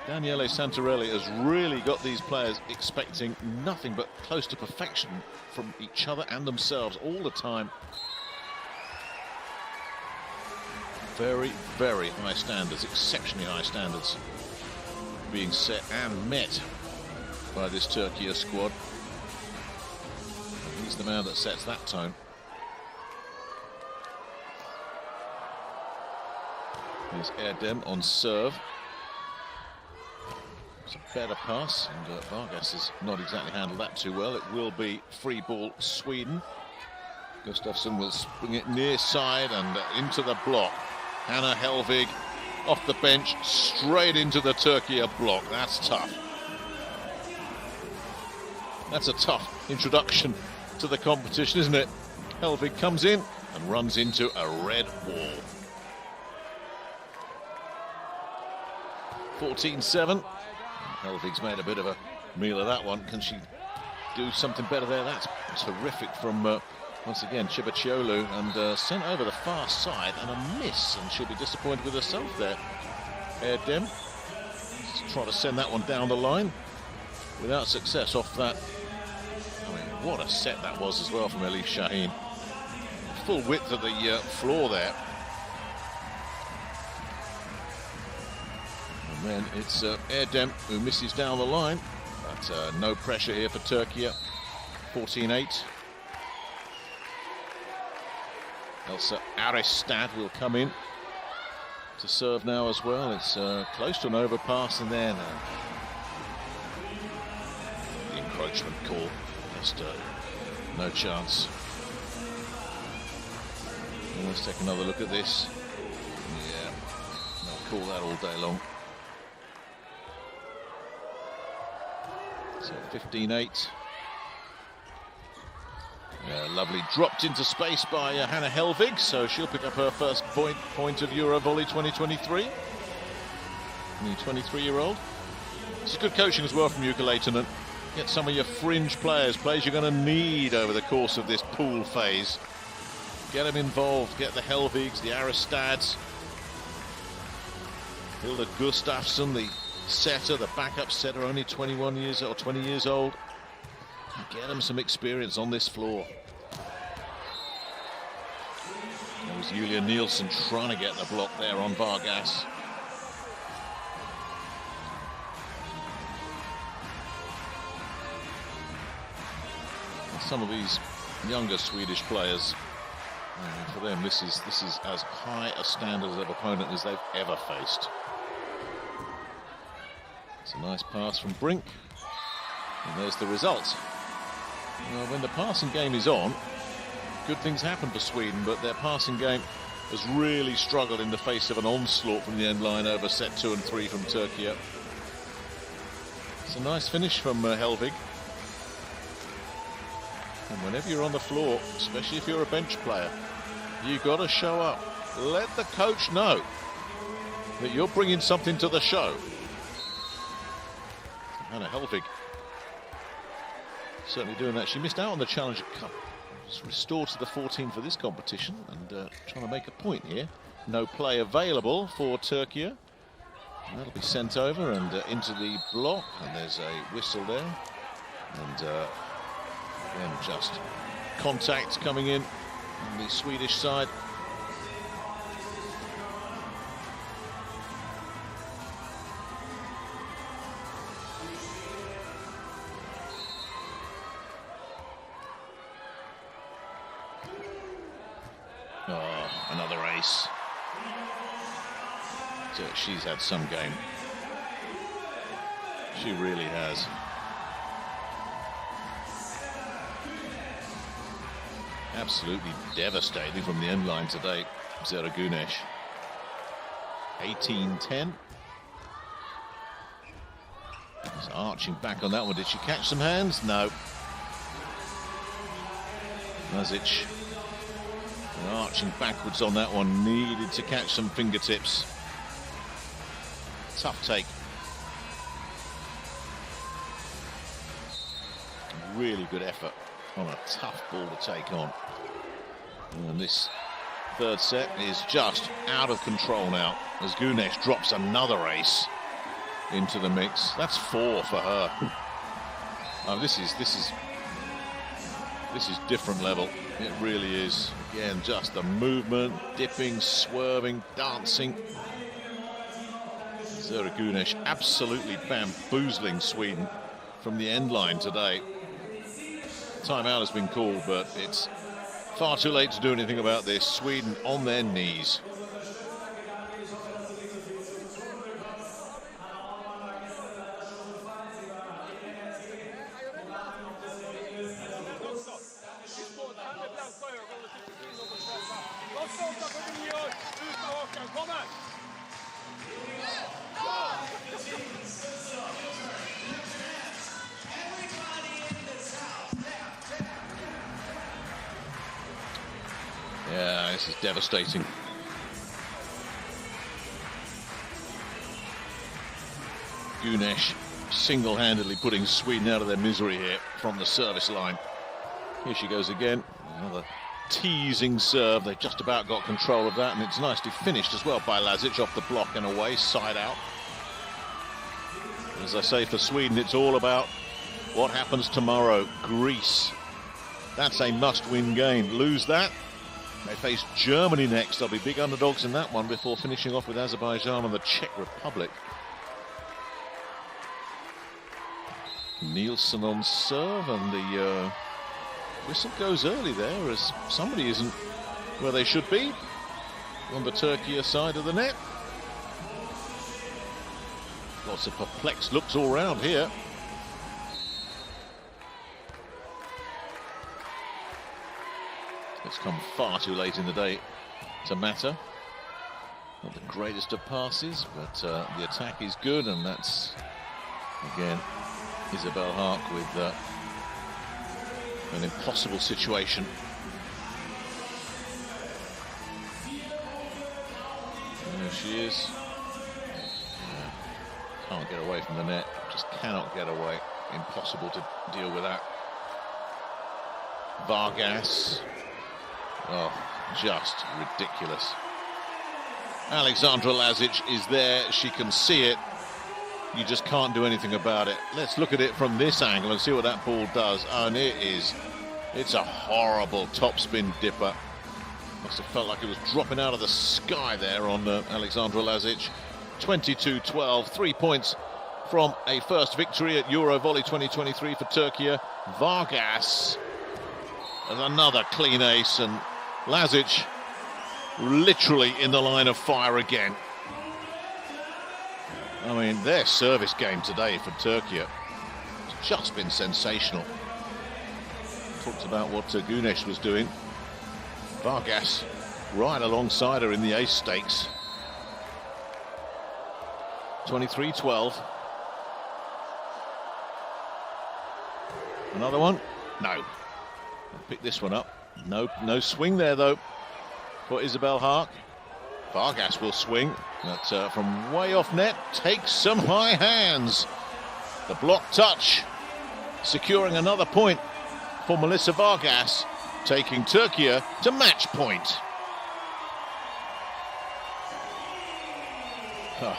Daniele Santarelli has really got these players expecting nothing but close to perfection from each other and themselves all the time. Very, very high standards, exceptionally high standards being set and met by this Türkiye squad. And he's the man that sets that tone. Here's Erdem on serve. It's a better pass, and Vargas has not exactly handled that too well. It will be free ball Sweden. Gustafsson will spring it near side and into the block. Hanna Helvig off the bench, straight into the Türkiye block. That's tough. That's a tough introduction to the competition, isn't it? Helvig comes in and runs into a red wall. 14-7. Helvig's made a bit of a meal of that one. Can she do something better there? That's terrific from, once again, Chibacholu, and sent over the far side, and a miss, and she'll be disappointed with herself there. Erdem trying to send that one down the line without success off that. I mean, what a set that was as well from Elif Shaheen. Full width of the floor there. And then it's Erdem who misses down the line. But no pressure here for Türkiye. 14-8. Elsa Aristad will come in to serve now as well. It's close to an overpass, and then the encroachment call. Just no chance. And let's take another look at this. Yeah, they'll call that all day long. So 15-8. Lovely, dropped into space by Hannah Helvig, so she'll pick up her first point of EuroVolley 2023. The 23-year-old. This is good coaching as well from Jukka Leitonen. Get some of your fringe players you're going to need over the course of this pool phase. Get them involved, get the Helvigs, the Aristads, Hilda Gustafsson, the setter, the backup setter, only 21 years or 20 years old. Get them some experience on this floor. There was Julia Nielsen trying to get the block there on Vargas. And some of these younger Swedish players, for them this is as high a standard of opponent as they've ever faced. It's a nice pass from Brink, and there's the result. Well, when the passing game is on, good things happen for Sweden, but their passing game has really struggled in the face of an onslaught from the end line over set 2 and 3 from Türkiye. It's a nice finish from Helvig. And whenever you're on the floor, especially if you're a bench player, you've got to show up. Let the coach know that you're bringing something to the show. Hannah Helvig certainly doing that. She missed out on the Challenger Cup. She's restored to the 14 for this competition and trying to make a point here. No play available for Türkiye. That'll be sent over and into the block, and there's a whistle there. And again, just contact coming in on the Swedish side. Oh, another ace. So she's had some game. She really has. Absolutely devastating from the end line today, Zara Gunesh. 18-10. She's arching back on that one. Did she catch some hands? No. Mazic arching backwards on that one. Needed to catch some fingertips. Tough take. Really good effort on a tough ball to take on. And this third set is just out of control now as Gunesh drops another ace into the mix. That's 4 for her. This is different level. It really is. Again, just the movement, dipping, swerving, dancing. Zara Gunesh absolutely bamboozling Sweden from the end line today. Timeout has been called, but it's far too late to do anything about this. Sweden on their knees. Yeah, this is devastating. Gunesh single-handedly putting Sweden out of their misery here from the service line. Here she goes again. Another teasing serve. They just about got control of that, and it's nicely finished as well by Lazic off the block and away, side out. As I say, for Sweden, it's all about what happens tomorrow. Greece. That's a must-win game. Lose that, they face Germany next. They'll be big underdogs in that one before finishing off with Azerbaijan and the Czech Republic. Nielsen on serve, and the whistle goes early there as somebody isn't where they should be on the Türkiye side of the net. Lots of perplexed looks all round here. It's come far too late in the day to matter. Not the greatest of passes, but the attack is good, and that's, again, Isabel Haak with an impossible situation. There she is. Can't get away from the net, just cannot get away. Impossible to deal with that. Vargas. Oh, just ridiculous. Alexandra Lazic is there, she can see it. You just can't do anything about it. Let's look at it from this angle and see what that ball does. Oh, and it's a horrible topspin dipper. Must have felt like it was dropping out of the sky there on Alexandra Lazic. 22-12, 3 points from a first victory at EuroVolley 2023 for Türkiye. Vargas and another clean ace, and Lazic literally in the line of fire again. I mean, their service game today for Türkiye has just been sensational. Talked about what Gunesh was doing. Vargas right alongside her in the ace stakes. 23-12. Another one? No. I'll pick this one up. No swing there though for Isabel Haak. Vargas will swing, but from way off net takes some high hands. The block touch securing another point for Melissa Vargas, taking Türkiye to match point. Oh,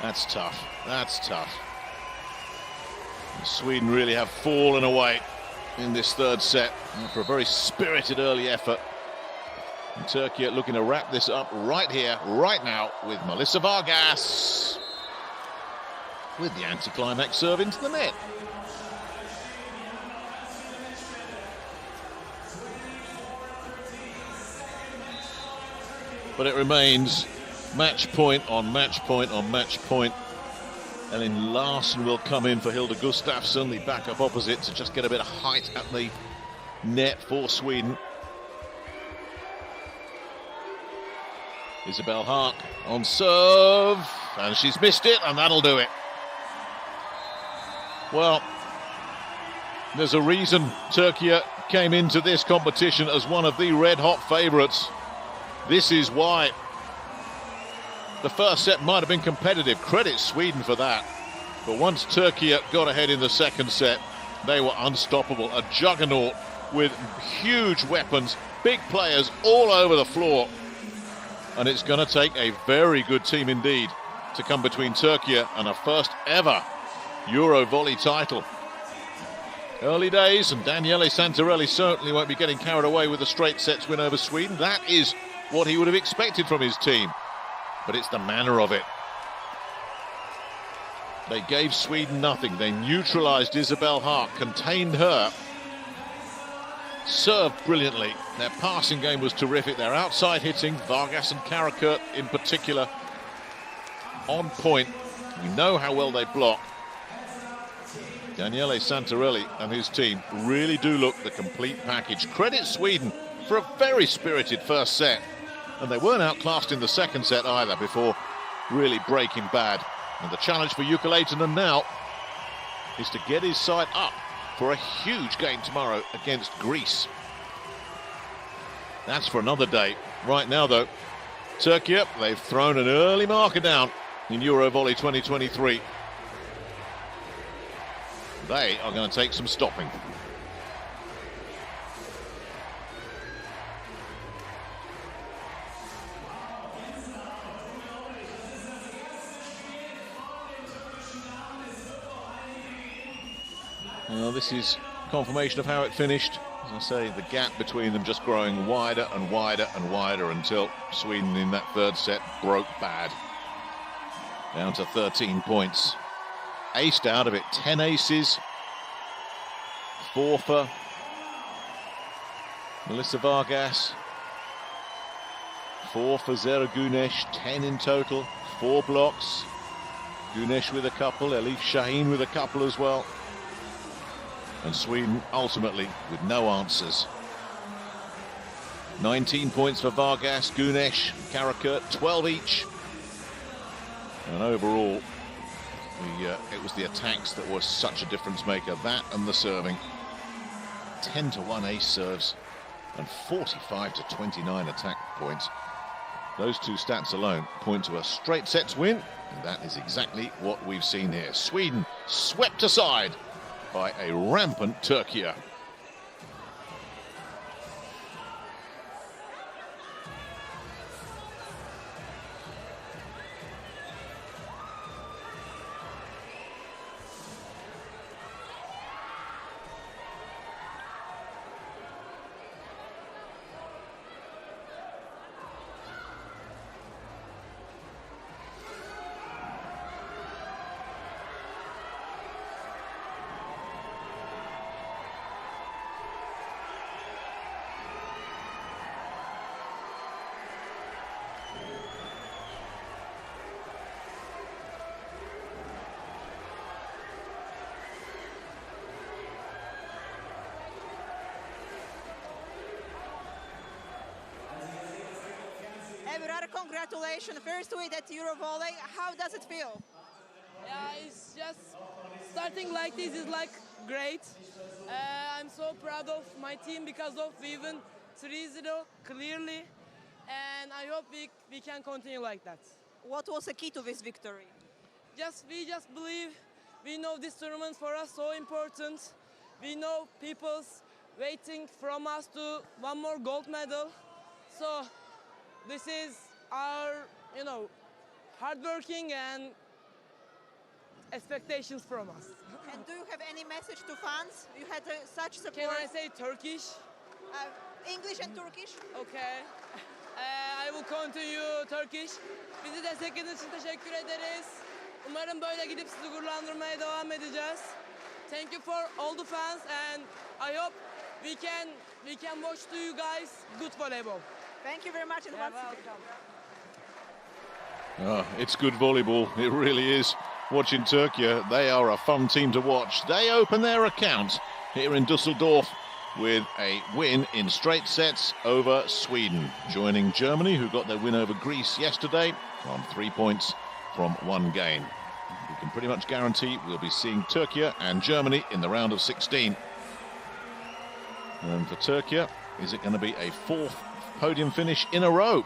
that's tough. That's tough. Sweden really have fallen away in this third set after a very spirited early effort. And Türkiye looking to wrap this up right here, right now, with Melissa Vargas with the anticlimax serve into the net. But it remains match point on match point on match point. Elin Larsson will come in for Hilda Gustafsson, the backup opposite, to just get a bit of height at the net for Sweden. Isabel Haak on serve, and she's missed it, and that'll do it. Well, there's a reason Türkiye came into this competition as one of the red-hot favourites. This is why. The first set might have been competitive. Credit Sweden for that. But once Türkiye got ahead in the second set, they were unstoppable. A juggernaut with huge weapons, big players all over the floor. And it's going to take a very good team indeed to come between Türkiye and a first ever EuroVolley title. Early days, and Daniele Santarelli certainly won't be getting carried away with a straight sets win over Sweden. That is what he would have expected from his team. But it's the manner of it. They gave Sweden nothing. They neutralised Isabel Haak, contained her, served brilliantly. Their passing game was terrific. Their outside hitting, Vargas and Karakurt in particular, on point. We know how well they block. Daniele Santarelli and his team really do look the complete package. Credit Sweden for a very spirited first set. And they weren't outclassed in the second set either before really breaking bad. And the challenge for Jukka Lehtinen now is to get his side up for a huge game tomorrow against Greece. That's for another day. Right now, though, Türkiye, they've thrown an early marker down in EuroVolley 2023. They are going to take some stopping. Well, this is confirmation of how it finished. As I say, the gap between them just growing wider and wider and wider until Sweden in that third set broke bad. Down to 13 points. Aced out of it, 10 aces. 4 for Melissa Vargas. 4 for Zara Güneş, 10 in total. 4 blocks. Güneş with a couple, Elif Şahin with a couple as well. And Sweden ultimately with no answers. 19 points for Vargas, Güneş, Karakurt, 12 each. And overall, it was the attacks that were such a difference maker. That and the serving. 10-1 ace serves and 45-29 attack points. Those two stats alone point to a straight sets win. And that is exactly what we've seen here. Sweden swept aside by a rampant Türkiye. Ebrar, congratulations. First win at EuroVolley. How does it feel? Yeah, it's just starting like this is like great. I'm so proud of my team because of we won 3-0 clearly, and I hope we can continue like that. What was the key to this victory? We just believe. We know this tournament for us so important. We know people's waiting from us to one more gold medal. So this is our, hardworking and expectations from us. And do you have any message to fans? You had such support. Can I say Turkish? English and Turkish. Okay. I will continue Turkish. Bizi desteklediğiniz için teşekkür ederiz. Umarım böyle gidip sizi gururlandırmaya devam edeceğiz. Thank you for all the fans, and I hope we can watch to you guys good volleyball. Thank you very much, and You're once welcome. It's good volleyball, it really is. Watching Türkiye, they are a fun team to watch. They open their account here in Düsseldorf with a win in straight sets over Sweden, joining Germany, who got their win over Greece yesterday on 3 points from 1 game. We can pretty much guarantee we'll be seeing Türkiye and Germany in the round of 16. And for Türkiye, is it going to be a 4th podium finish in a row?